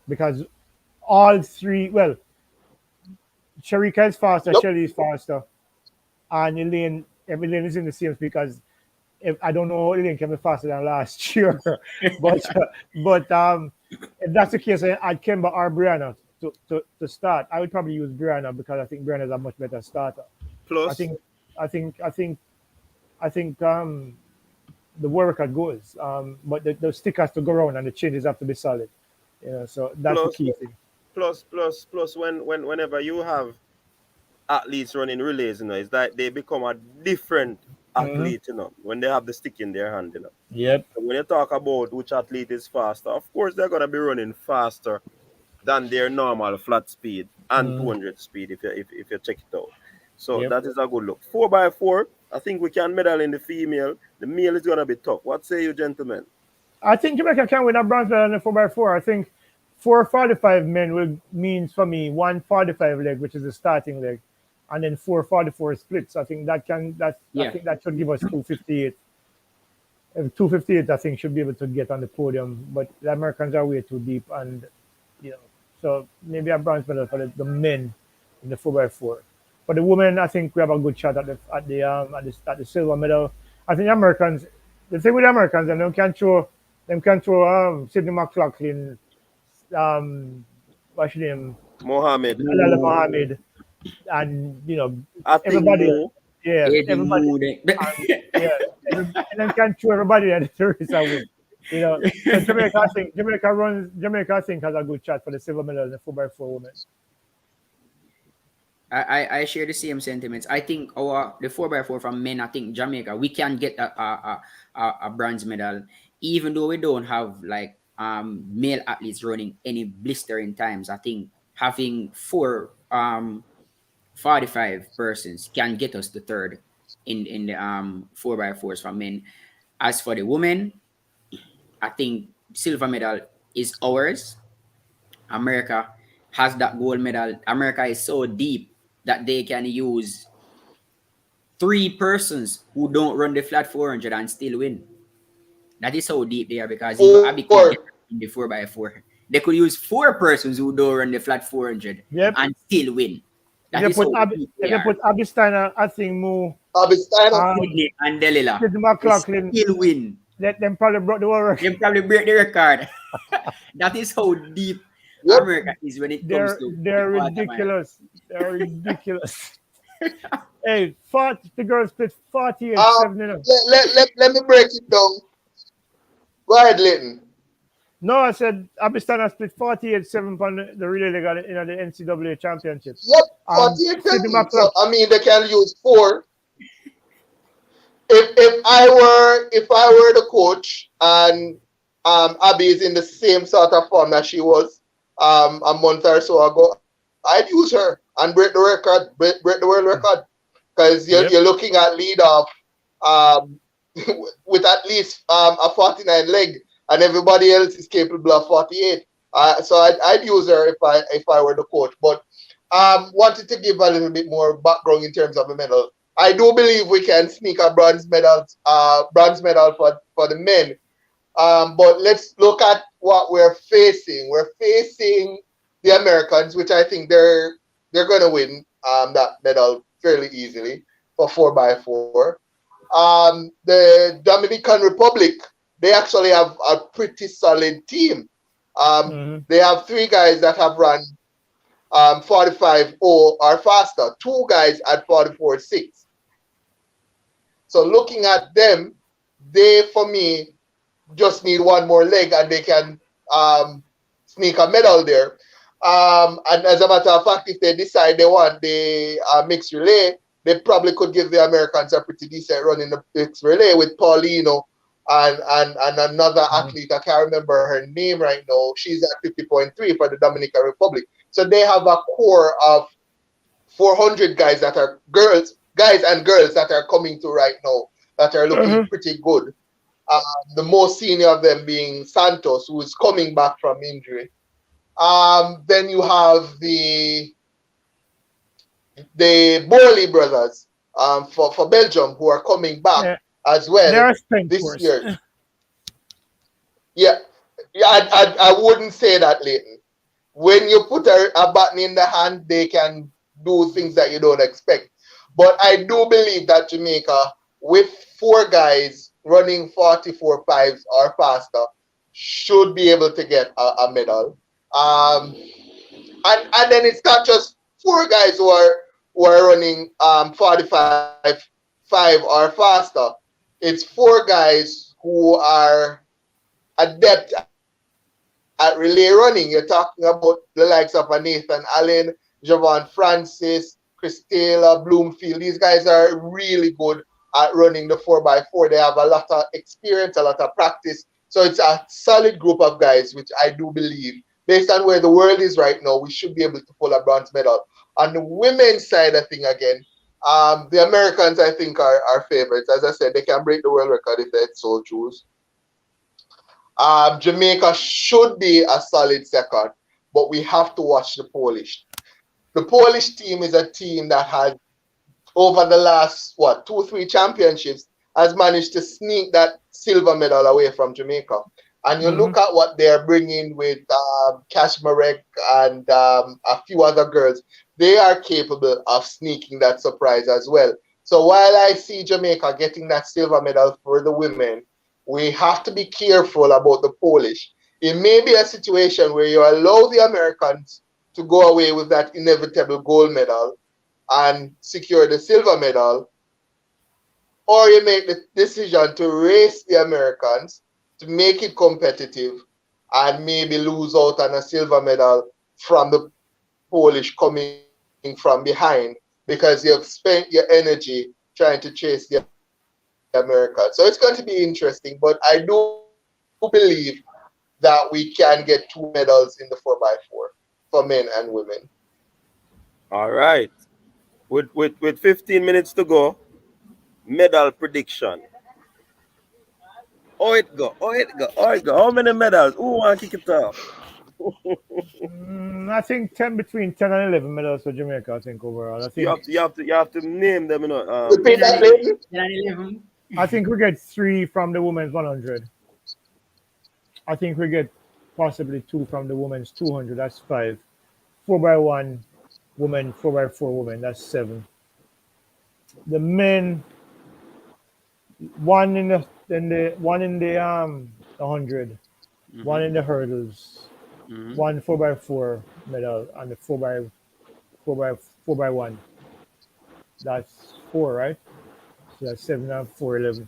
because all three, well, Sharika is faster, Shelly is faster, and Elaine is in the same, because I don't know, Elaine can be faster than last year, but if that's the case, I'd Kemba or Brianna to start. I would probably use Brianna, because I think Brianna is a much better starter. Plus, I think the world record goes, but the stick has to go around and the changes have to be solid. So that's the key thing. Plus, whenever you have athletes running relays, it's like they become a different athlete, when they have the stick in their hand, Yep. So when you talk about which athlete is faster, of course they're gonna be running faster than their normal flat speed and 200 speed if you check it out. So that is a good look. 4x4, I think we can medal in the female. The male is gonna be tough. What say you, gentlemen? I think Jamaica can win a bronze medal in the 4x4. I think 4:45 men means for me 1:45 leg, which is the starting leg, and then 4:44 splits. I think I think that should give us 2:58. 2:58, I think, should be able to get on the podium, but the Americans are way too deep, and so maybe a bronze medal for the men in the 4x4. For the women, I think we have a good shot at the silver medal. I think the Americans, the thing with the Americans, and them can throw Sidney McLaughlin, what's your name? Mohammed, and I everybody. think Everybody. And then can throw everybody at the race and win. So Jamaica, I think, has a good shot for the silver medal in the 4x4 women. I share the same sentiments. I think the 4x4 from men, I think Jamaica, we can get a bronze medal, even though we don't have like male athletes running any blistering times. I think having four 45 persons can get us to third in the 4x4s for men. As for the women, I think silver medal is ours. America has that gold medal. America is so deep that they can use three persons who don't run the flat 400 and still win. That is how deep they are, because even Abby could get Four. in the 4x4. They could use four persons who don't run the flat 400 Yep. and still win. If That you is put how deep if they you are. put Abby Steiner, I think Moo, Bobby Steiner. Sydney and Delila, Sid they McLaughlin, still win. let them probably brought the world record. They probably break the record. That is how deep Yep. America is when it comes to They're the quarter mile. ridiculous. They're ridiculous. Hey, the girls split 48 Um, 7 you know. let me break it down. Go ahead, Leighton. No, I said Abby Steiner split 48-7 on the relay leg at the NCAA championship. Yep, Um, 48 Sidney 7. So McLaughlin, I mean they can use four. If I were the coach and Abby is in the same sort of form that she was a month or so ago, I'd use her and break the record, break the world record. Because Yep. you're looking at lead off um, with at least a 49 leg, and everybody else is capable of 48. So I'd use her if I were the coach. But wanted to give a little bit more background in terms of the medal. I do believe we can sneak a bronze medal for the men. But let's look at what we're facing. We're facing the Americans, which I think they're going to win that medal fairly easily for 4x4. The Dominican Republic, they actually have a pretty solid team. They have three guys that have run 45 or faster, two guys at 44.6. So looking at them, they, for me, just need one more leg and they can sneak a medal there. And as a matter of fact, if they decide they want the mixed relay, they probably could give the Americans a pretty decent run in the mixed relay with Paulino and another athlete. I can't remember her name right now. She's at 50.3 for the Dominican Republic. So they have a core of 400 guys that are guys and girls that are coming to right now that are looking pretty good. The most senior of them being Santos, who is coming back from injury. Then you have the Borley brothers for Belgium, who are coming back as well this year. Yeah, I wouldn't say that, Leighton. When you put a button in the hand, they can do things that you don't expect. But I do believe that Jamaica, with four guys running 44.5s or faster, should be able to get a medal. And then it's not just four guys who are running 45.5 or faster. It's four guys who are adept at relay running. You're talking about the likes of Nathan Allen, Javon Francis, Chris Taylor, Bloomfield. These guys are really good at running the 4x4. They have a lot of experience, a lot of practice. So it's a solid group of guys, which I do believe, based on where the world is right now, we should be able to pull a bronze medal. On the women's side of thing again, the Americans, I think, are favorites. As I said, they can break the world record if they so choose. Jamaica should be a solid second, but we have to watch the Polish. The Polish team is a team that has, over the last, 2-3 championships, has managed to sneak that silver medal away from Jamaica. And you look at what they're bringing with Kashmarek and a few other girls, they are capable of sneaking that surprise as well. So while I see Jamaica getting that silver medal for the women, we have to be careful about the Polish. It may be a situation where you allow the Americans to go away with that inevitable gold medal and secure the silver medal, or you make the decision to race the Americans to make it competitive and maybe lose out on a silver medal from the Polish coming from behind because you've spent your energy trying to chase the Americans. So it's going to be interesting, but I do believe that that we can get 2 medals in the 4x4 for men and women. All right. With 15 minutes to go, medal prediction. Oh, it go. Oh, it go. Oh, it go. How many medals? Who want to kick it off? I think between 10 and 11 medals for Jamaica. I think overall. You have to name them. You know. Repeat that, Leighton. 10 and 11. I think we get 3 from the women's 100. I think we get possibly 2 from the women's 200. That's 5. 4x1 women, 4x4 women. That's 7. The men, 1 in the 100, 1 in the hurdles, 1 4x4 medal, and the 4x1. That's 4, right? So that's 7 and 4, 11.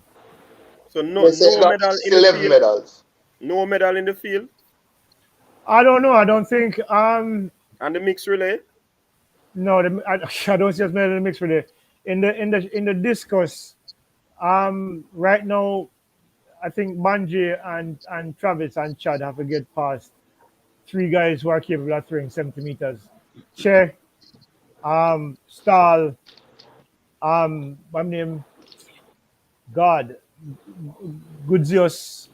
So no medal in 11 the field. medals. No medal in the field. I don't know. I don't think. And the mixed relay. No, I don't see us medal in the mix for the in the discus. Right now, I think Banji and Travis and Chad have to get past 3 guys who are capable of throwing 70 meters. Che, Stahl, my name, God, Gudzios,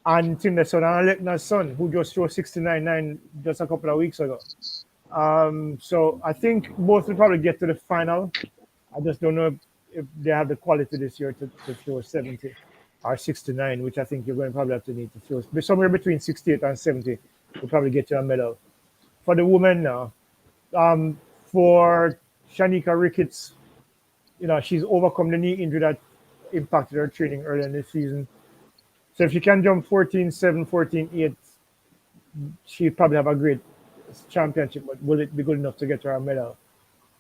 and Tim Nesson and Lekna's son, who just threw 69.9 just a couple of weeks ago. So I think both will probably get to the final. I just don't know if they have the quality this year to throw 70 or 69, which I think you're going to probably have to need to throw. But somewhere between 68 and 70 will probably get you a medal. For the women now, for Shanika Ricketts, she's overcome the knee injury that impacted her training earlier in the season. So if she can jump 14.7, 14.8, she'd probably have a great championship, but will it be good enough to get her a medal?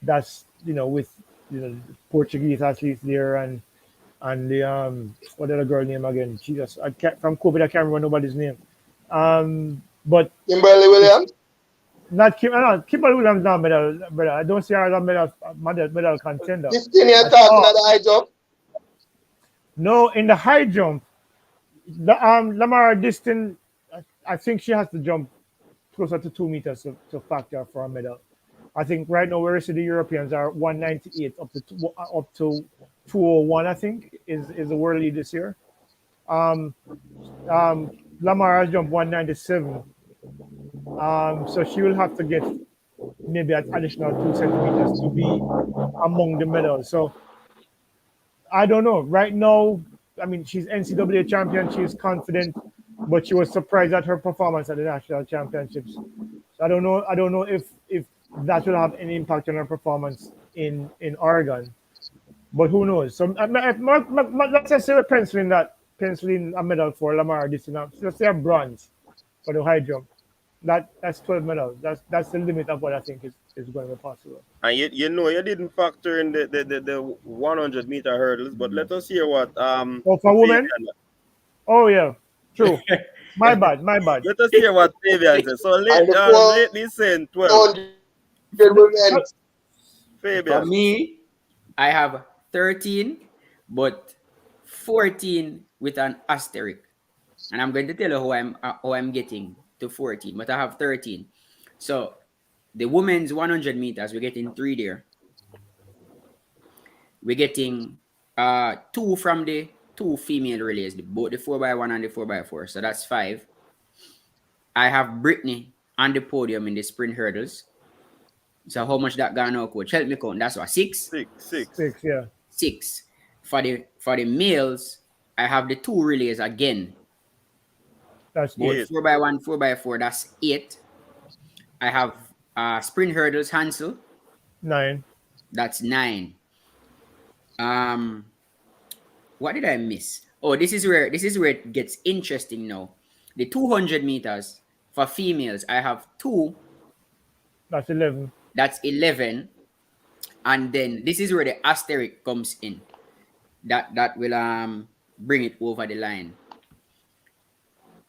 That's, with Portuguese athletes there and the what other girl name again? She just from COVID I can't remember nobody's name. But Kimberly Williams? Not Kimberly Williams not medal, brother. I don't see her as a medal contender. 15 year talking at the high jump. No, in the high jump, the Lamar Distin, I think she has to jump closer to 2 meters to factor for a medal. I think right now, where the Europeans are 198 up to 201. I think is the world lead this year. Lamar has jumped 197. So she will have to get maybe an additional 2 centimeters to be among the medals. So I don't know. Right now, I mean, she's NCAA champion. She's confident, but she was surprised at her performance at the national championships. So I don't know if that will have any impact on her performance in Oregon. But who knows? So let's just say we're penciling a medal for Lamar this year. Let's say a bronze for the high jump. That's 12 medals. That's the limit of what I think is going to be possible. And you didn't factor in the 100 meter hurdles, but let us hear what for women. Oh yeah, true. My bad. Let us hear what Fabian says. So lately saying 12. For me, I have 13, but 14 with an asterisk, and I'm going to tell you how I'm getting to 14, but I have 13. So the women's 100 meters, we're getting 3 there. We're getting 2 from the 2 female relays, both the 4x1 and the 4x4. So that's 5. I have Brittany on the podium in the sprint hurdles. So how much that gone out, coach? Help me count. That's what, 6? 6, yeah. 6. For the males, I have the 2 relays again. That's 8. 4x1, 4x4, that's 8. I have sprint hurdles, Hansel. 9. That's 9. What did I miss? Oh, this is where it gets interesting now. The 200 meters for females, I have 2. That's 11. That's 11. And then this is where the asterisk comes in. That will bring it over the line.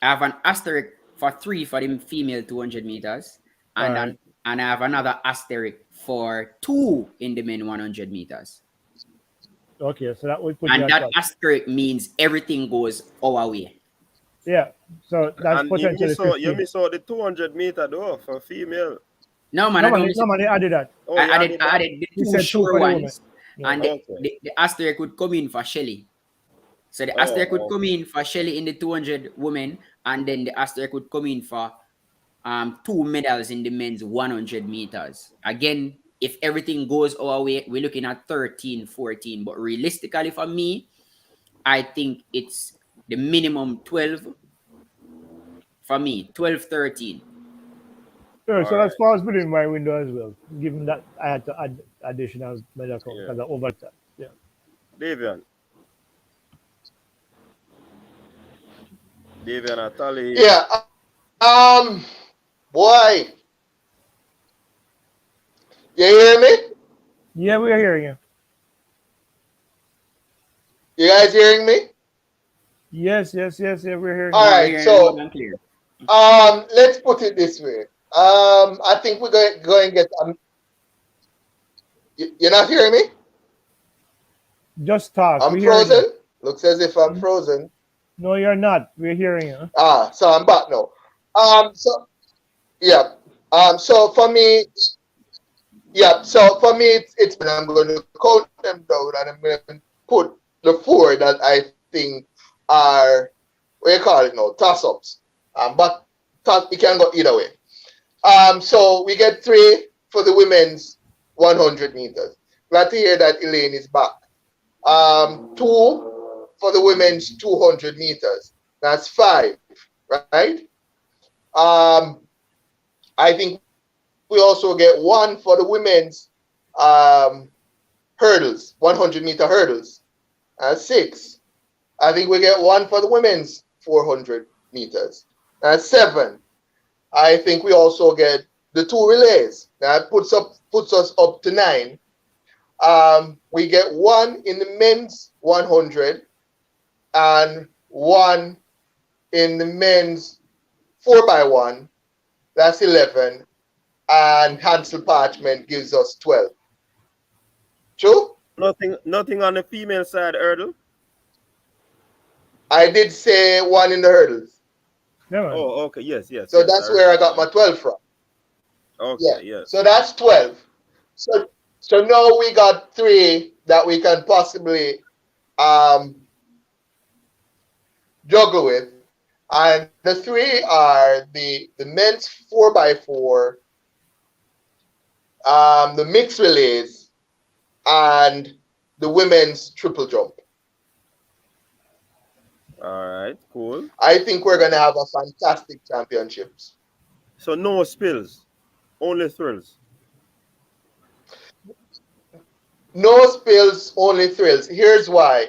I have an asterisk for 3 for the female 200 meters. And I have another asterisk for 2 in the men 100 meters. Okay, so that would put and that asterisk means everything goes our way. Yeah. So that's And potentially you 15. miss out the 200-meter though for female. No man, No I man, don't miss no it. man, they added that. Oh, you added I that? added the He two said two sure for the woman. ones, Yeah. and Okay. the asterisk would come in for Shelly. So the asterisk would Oh, come in for Shelly in the 200 women, and then the asterisk would come in for two medals in the men's 100 meters. Again, if everything goes our way, we're looking at 13, 14. But realistically, for me, I think it's the minimum 12 for me, 12, 13. Sure, all so that right. falls within my window as well, given that I had to add additional medal count Yeah. because of overtime. Yeah. Davian. Davian Atali. Yeah. Boy, you hear me? Yeah, we are hearing you. You guys hearing me? Yes, we're hearing All you. Yeah, we're right. hearing loud So, and clear. let's put it this way. I think we're going to get. You're not hearing me? Just talk. I'm We're hearing you. frozen. Looks as if I'm frozen. No, you're not. We're hearing you. So I'm back now. So yeah. So for me, yeah. So for me, it's when I'm going to count them down and I'm going to put the four that I think are what you call it now, toss ups. But it can go either way. So we get three for the women's 100 meters. Glad to hear that Elaine is back. Two for the women's 200 meters. That's five, right? Um, I think we also get one for the women's um, hurdles, 100-meter hurdles. That's six. I think we get one for the women's 400 meters. That's seven. I think we also get the two relays. That puts us up to nine. We get one in the men's 100 and one in the men's 4x1. That's 11. And Hansel Parchment gives us 12. True? Nothing on the female side hurdle. I did say one in the hurdles. Yeah, man. Oh, okay. Yes, yes, So yes. I that's where I remember got now. my 12 from. Yeah. Okay, yes. So that's 12. So so now we got three that we can possibly um, juggle with. And the three are the men's 4x4, the mixed relays, and the women's triple jump. All right, cool. I think we're going to have a fantastic championships. So no spills, only thrills. No spills, only thrills. Here's why.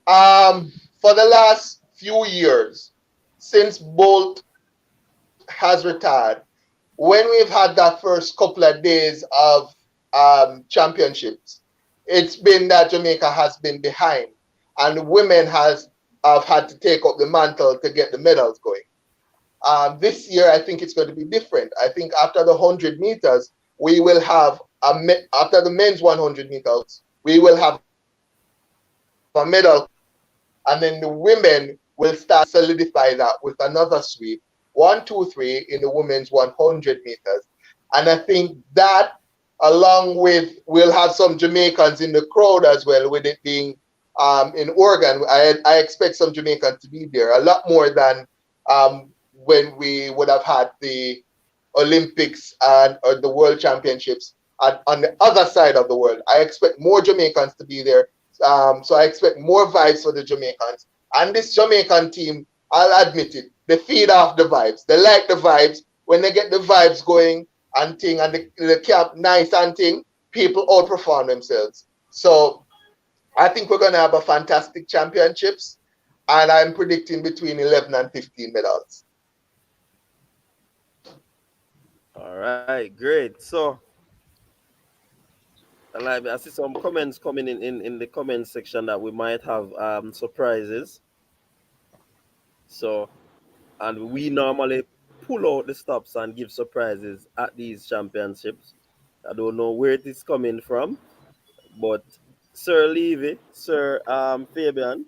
For the last few years, since Bolt has retired, when we've had that first couple of days of championships, it's been that Jamaica has been behind, and women have had to take up the mantle to get the medals going. This year, I think it's going to be different. I think after the 100 meters, we will have after the men's 100 meters, we will have a medal count, and then the women will start to solidify that with another sweep, 1, 2, 3 in the women's 100 meters. And I think that, along with, we'll have some Jamaicans in the crowd as well, with it being in Oregon. I expect some Jamaicans to be there, a lot more than when we would have had the Olympics and or the World Championships on the other side of the world. I expect more Jamaicans to be there. So I expect more vibes for the Jamaicans. And this Jamaican team, I'll admit it, they feed off the vibes. They like the vibes. When they get the vibes going and thing and the camp nice and thing, people outperform themselves. So I think we're going to have a fantastic championships. And I'm predicting between 11 and 15 medals. All right, great. So, I see some comments coming in the comment section that we might have surprises. So, and we normally pull out the stops and give surprises at these championships. I don't know where it is coming from, but Sir Levy, Sir Fabian,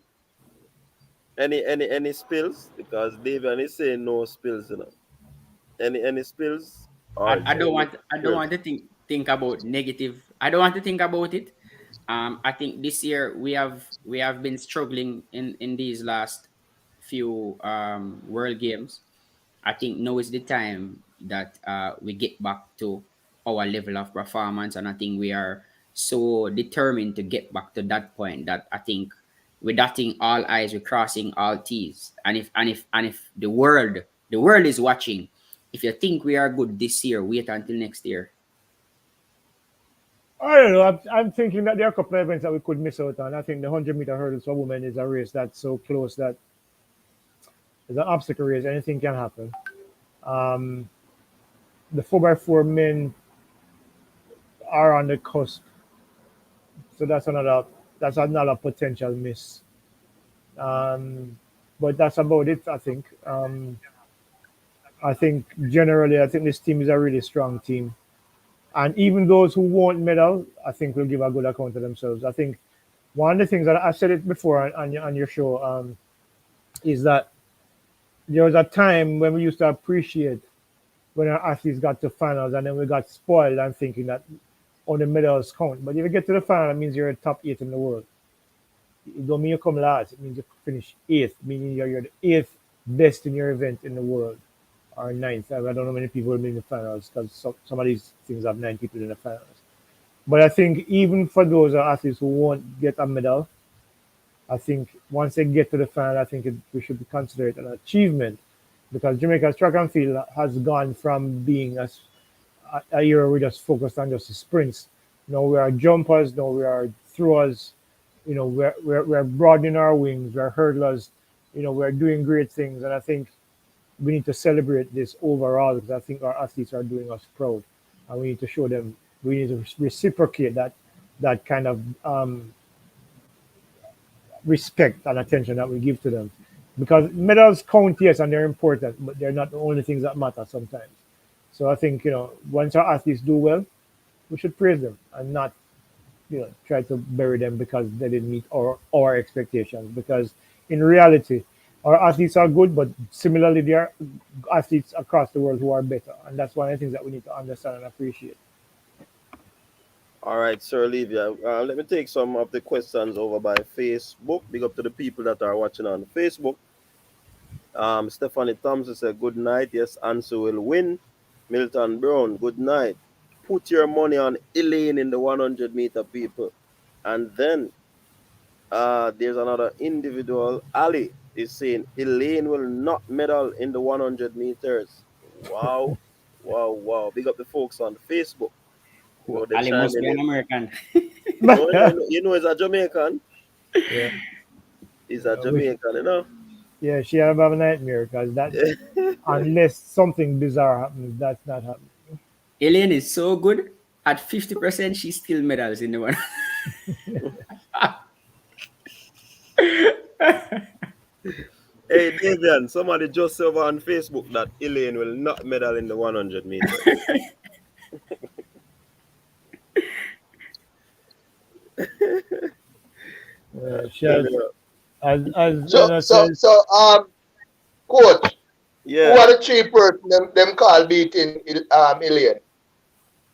Any spills? Because Davian is saying no spills, you know. Any spills? Or I don't only want cheers? to think about negative. I don't want to think about it. I think this year we have been struggling in these last few world games. I think now is the time that we get back to our level of performance, and I think we are so determined to get back to that point that I think we're dotting all I's, we're crossing all T's, and if the world is watching, if you think we are good this year, wait until next year. I don't know. I'm thinking that there are a couple of events that we could miss out on. I think the 100-meter hurdles for women is a race that's so close that it's an obstacle race. Anything can happen. Um, the 4x4 men are on the cusp, so that's another potential miss. Um, but that's about it. I think generally, I think this team is a really strong team, and even those who won't medal, I think will give a good account of themselves. I think one of the things that I said it before on your show is that there was a time when we used to appreciate when our athletes got to finals, and then we got spoiled and thinking that only medals count. But if you get to the final, it means you're a top 8 in the world. It don't mean you come last. It means you finish eighth, meaning you're the eighth best in your event in the world, or ninth. I don't know how many people will be in the finals because some of these things have 9 people in the finals. But I think even for those athletes who won't get a medal, I think once they get to the final, I think we should consider it an achievement because Jamaica's track and field has gone from being a year where we just focused on just the sprints. Now we are jumpers, now we are throwers, we're broadening our wings, we're hurdlers, we're doing great things. And I think we need to celebrate this overall because I think our athletes are doing us proud. And we need to show them, we need to reciprocate that kind of respect and attention that we give to them. Because medals count, yes, and they're important, but they're not the only things that matter sometimes. So I think, once our athletes do well, we should praise them and not, try to bury them because they didn't meet our expectations. Because in reality, our athletes are good, but similarly, there are athletes across the world who are better. And that's one of the things that we need to understand and appreciate. All right, Sir Olivia. Let me take some of the questions over by Facebook. Big up to the people that are watching on Facebook. Stephanie Thompson said, good night. Yes, Ansu will win. Milton Brown, good night. Put your money on Elaine in the 100-meter, people. And then there's another individual. Ali is saying Elaine will not medal in the 100 meters. Wow. Wow, wow. Big up the folks on Facebook. They're Ali must be chiming an in. American. No, he's a Jamaican. Yeah. He's a I wish, Jamaican. yeah, she had a nightmare because that, unless something bizarre happens, that's not happening. Elaine is so good. At 50%, she still medals in the one. Hey, Davian, somebody just said over on Facebook that Elaine will not medal in the 100 meters. She has, as So Jenna so says, so coach, who Yeah, are the three person them call beating Ilian?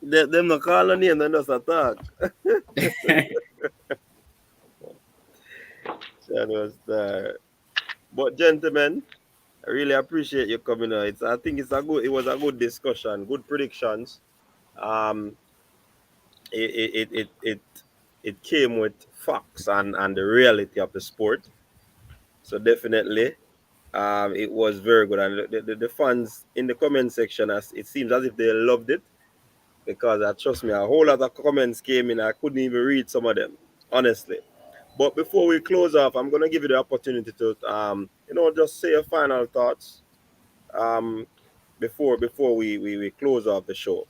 them not call on name, they just attack. That was there. But gentlemen, I really appreciate you coming on. I think it was a good discussion, good predictions. Um, it it came with facts and the reality of the sport. So definitely, it was very good. And the fans in the comment section, it seems as if they loved it because trust me, a whole lot of comments came in. I couldn't even read some of them, honestly. But before we close off, I'm gonna give you the opportunity to just say your final thoughts um before we close off the show.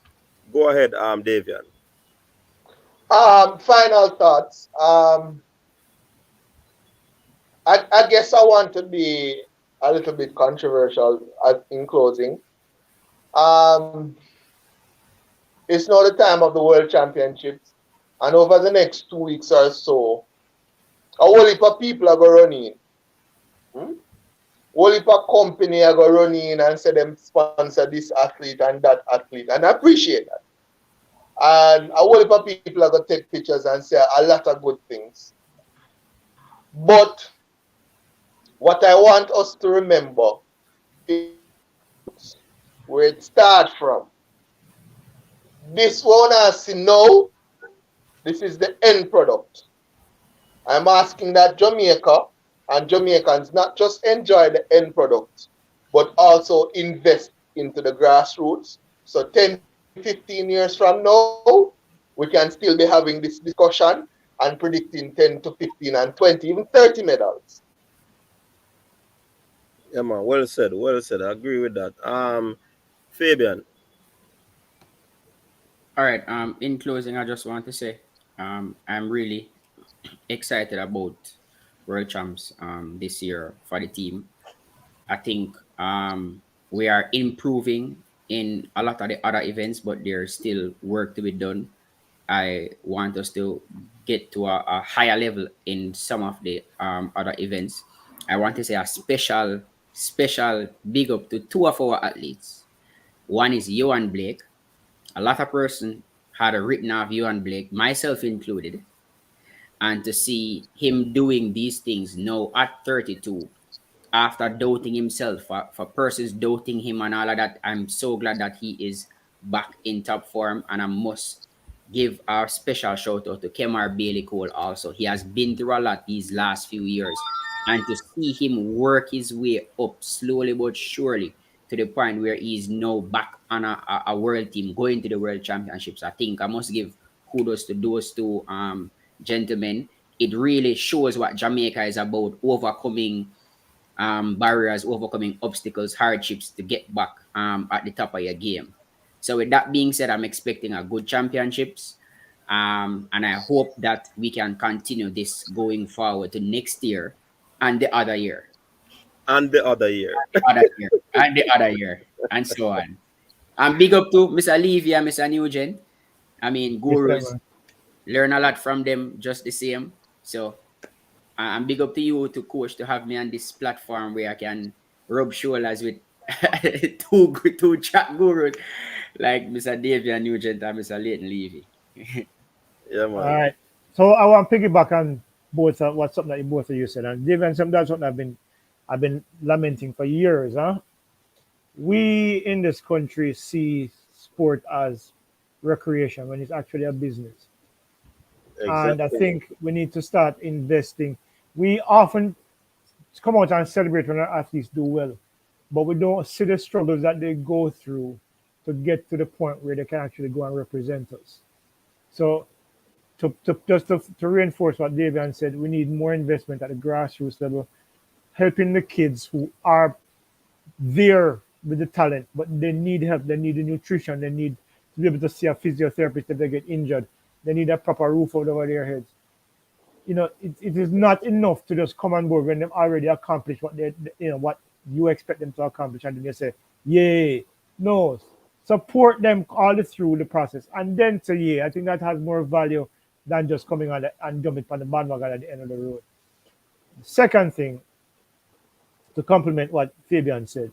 Go ahead, Davian. Final thoughts. I guess I want to be a little bit controversial in closing. Um, it's now the time of the World Championships, and over the next 2 weeks or so, a whole heap of people are going to run in. Hmm? whole heap of company are going to run in and say them sponsor this athlete and that athlete. And I appreciate that. And a whole heap of people are going to take pictures and say a lot of good things. But what I want us to remember is where it starts from. This one I see now, this is the end product. I'm asking that Jamaica and Jamaicans not just enjoy the end product, but also invest into the grassroots. So 10, 15 years from now, we can still be having this discussion and predicting 10 to 15 and 20, even 30 medals. Yeah, man. Well said. Well said. I agree with that. Fabian. All right. In closing, I just want to say, I'm really excited about World Champs this year for the team. I think we are improving in a lot of the other events, but there's still work to be done. I want us to get to a higher level in some of the other events. I want to say a special big up to two of our athletes. One is Johan Blake. A lot of person had written off Johan Blake, myself included, and to see him doing these things now at 32, after doubting himself, for persons doubting him and all of that, I'm so glad that he is back in top form. And I must give our special shout out to Kemar Bailey Cole also. He has been through a lot these last few years. And to see him work his way up slowly but surely to the point where he's now back on a world team, going to the world championships, I think I must give kudos to those two gentlemen. It really shows what Jamaica is about, overcoming barriers, overcoming obstacles, hardships to get back at the top of your game. So with that being said, I'm expecting a good championships. And I hope that we can continue this going forward to next year and the other year. And the other year. The other year. And the other year. And so on. And big up to Miss Olivia, Mr. Nugent. I mean, gurus. Learn a lot from them just the same. So I'm big up to you, to coach, to have me on this platform where I can rub shoulders with two chat gurus like Mr. Davian Nugent and Mr. Leighton Levy. Yeah, All man. right. So I want to piggyback on both what something that both of you said. And David, that's something I've been lamenting for years. We in this country see sport as recreation when it's actually a business. And I Exactly. think we need to start investing. We often come out and celebrate when our athletes do well, but we don't see the struggles that they go through to get to the point where they can actually go and represent us. So to reinforce what Davian said, we need more investment at the grassroots level, helping the kids who are there with the talent, but they need help. They need the nutrition. They need to be able to see a physiotherapist if they get injured. They need a proper roof over their heads. It is not enough to just come on board when they've already accomplished what what you expect them to accomplish, and then you say, "Yay!" No, support them all through the process, and then say, "Yeah." I think that has more value than just coming on and jumping on the bandwagon at the end of the road. Second thing, to complement what Fabian said,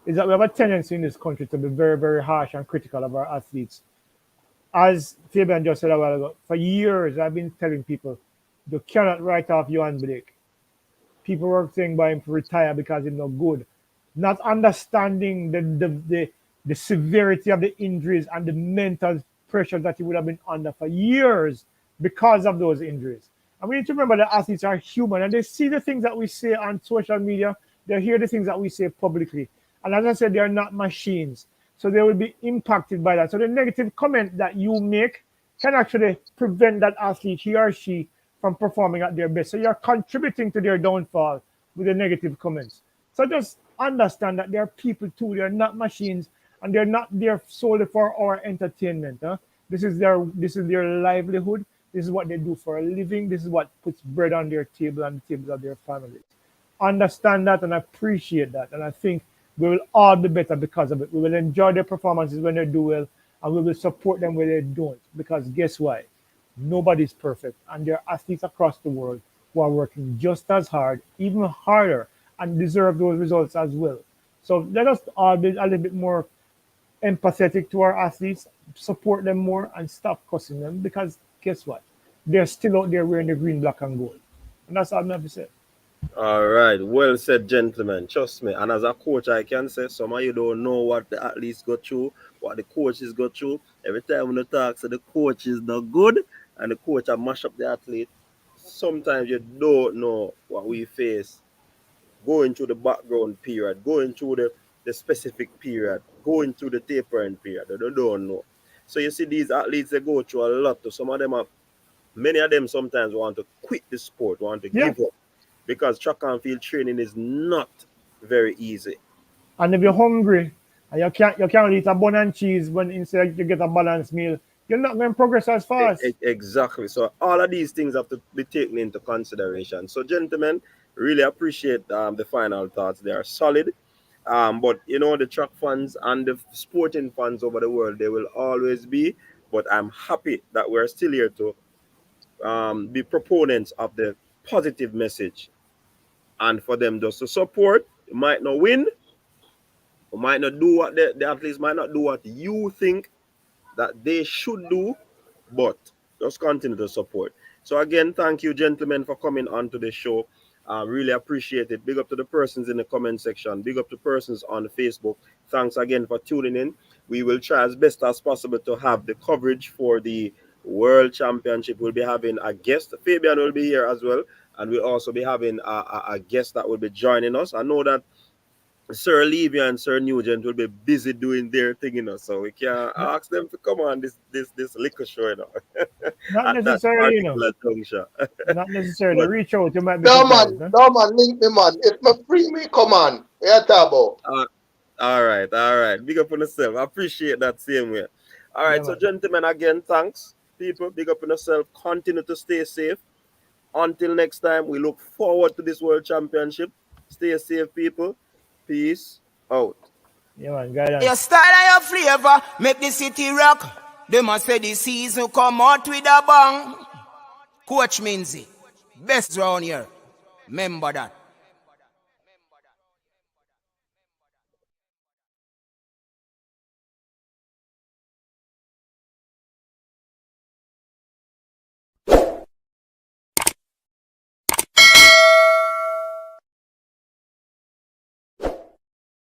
is that we have a tendency in this country to be very, very harsh and critical of our athletes. As Fabian just said a while ago, for years I've been telling people, you cannot write off Johan Blake. People were saying by him to retire because he's not good. Not understanding the severity of the injuries and the mental pressure that he would have been under for years because of those injuries. And we need to remember that athletes are human and they see the things that we say on social media, they hear the things that we say publicly. And as I said, they are not machines. So they will be impacted by that. So the negative comment that you make can actually prevent that athlete, he or she, from performing at their best. So you're contributing to their downfall with the negative comments. So just understand that they're people too. They're not machines, and they're not there solely for our entertainment. This is their livelihood. This is what they do for a living. This is what puts bread on their table and the tables of their families. Understand that and appreciate that. And I think we will all be better because of it. We will enjoy their performances when they do well, and we will support them when they don't. Because guess why? Nobody's perfect. And there are athletes across the world who are working just as hard, even harder, and deserve those results as well. So let us all be a little bit more empathetic to our athletes, support them more, and stop cussing them because guess what? They're still out there wearing the green, black, and gold. And that's all I'm going to say. All right, well said, gentlemen. Trust me. And as a coach, I can say some of you don't know what the athletes go through, what the coaches go through. Every time when you talk, so the coach is not good and the coach will mash up the athlete. Sometimes you don't know what we face going through the background period, going through the specific period, going through the tapering period. They don't know. So you see, these athletes, they go through a lot. Some of them many of them sometimes want to quit the sport, want to give up. Because track and field training is not very easy. And if you're hungry and you can't eat a bun and cheese when instead you get a balanced meal, you're not going to progress as fast. Exactly. So all of these things have to be taken into consideration. So gentlemen, really appreciate the final thoughts. They are solid. But you know, the track fans and the sporting fans over the world, they will always be. But I'm happy that we're still here to be proponents of the positive message. And for them just to support, you might not win, you might not do what the athletes might not do what you think that they should do, but just continue to support. So again, thank you, gentlemen, for coming on to the show. Really appreciate it. Big up to the persons in the comment section. Big up to persons on Facebook. Thanks again for tuning in. We will try as best as possible to have the coverage for the World Championship. We'll be having a guest. Fabian will be here as well. And we'll also be having a guest that will be joining us. I know that Sir Levy and Sir Nugent will be busy doing their thing, you know, so we can ask them to come on this liquor show, you know. Not necessarily, you know. Not necessarily. Reach out, you might be surprised, no man, link me, man. If me free me, come on. Yeah, Tabo. All right. Big up on yourself. I appreciate that same way. All right, so gentlemen, again, thanks. People, big up on yourself. Continue to stay safe. Until next time, we look forward to this World Championship. Stay safe, people. Peace out. Yeah, man, guidance. Your style and your flavor make the city rock. They must say the season come out with a bang. Coach Minzy, best round here. Remember that.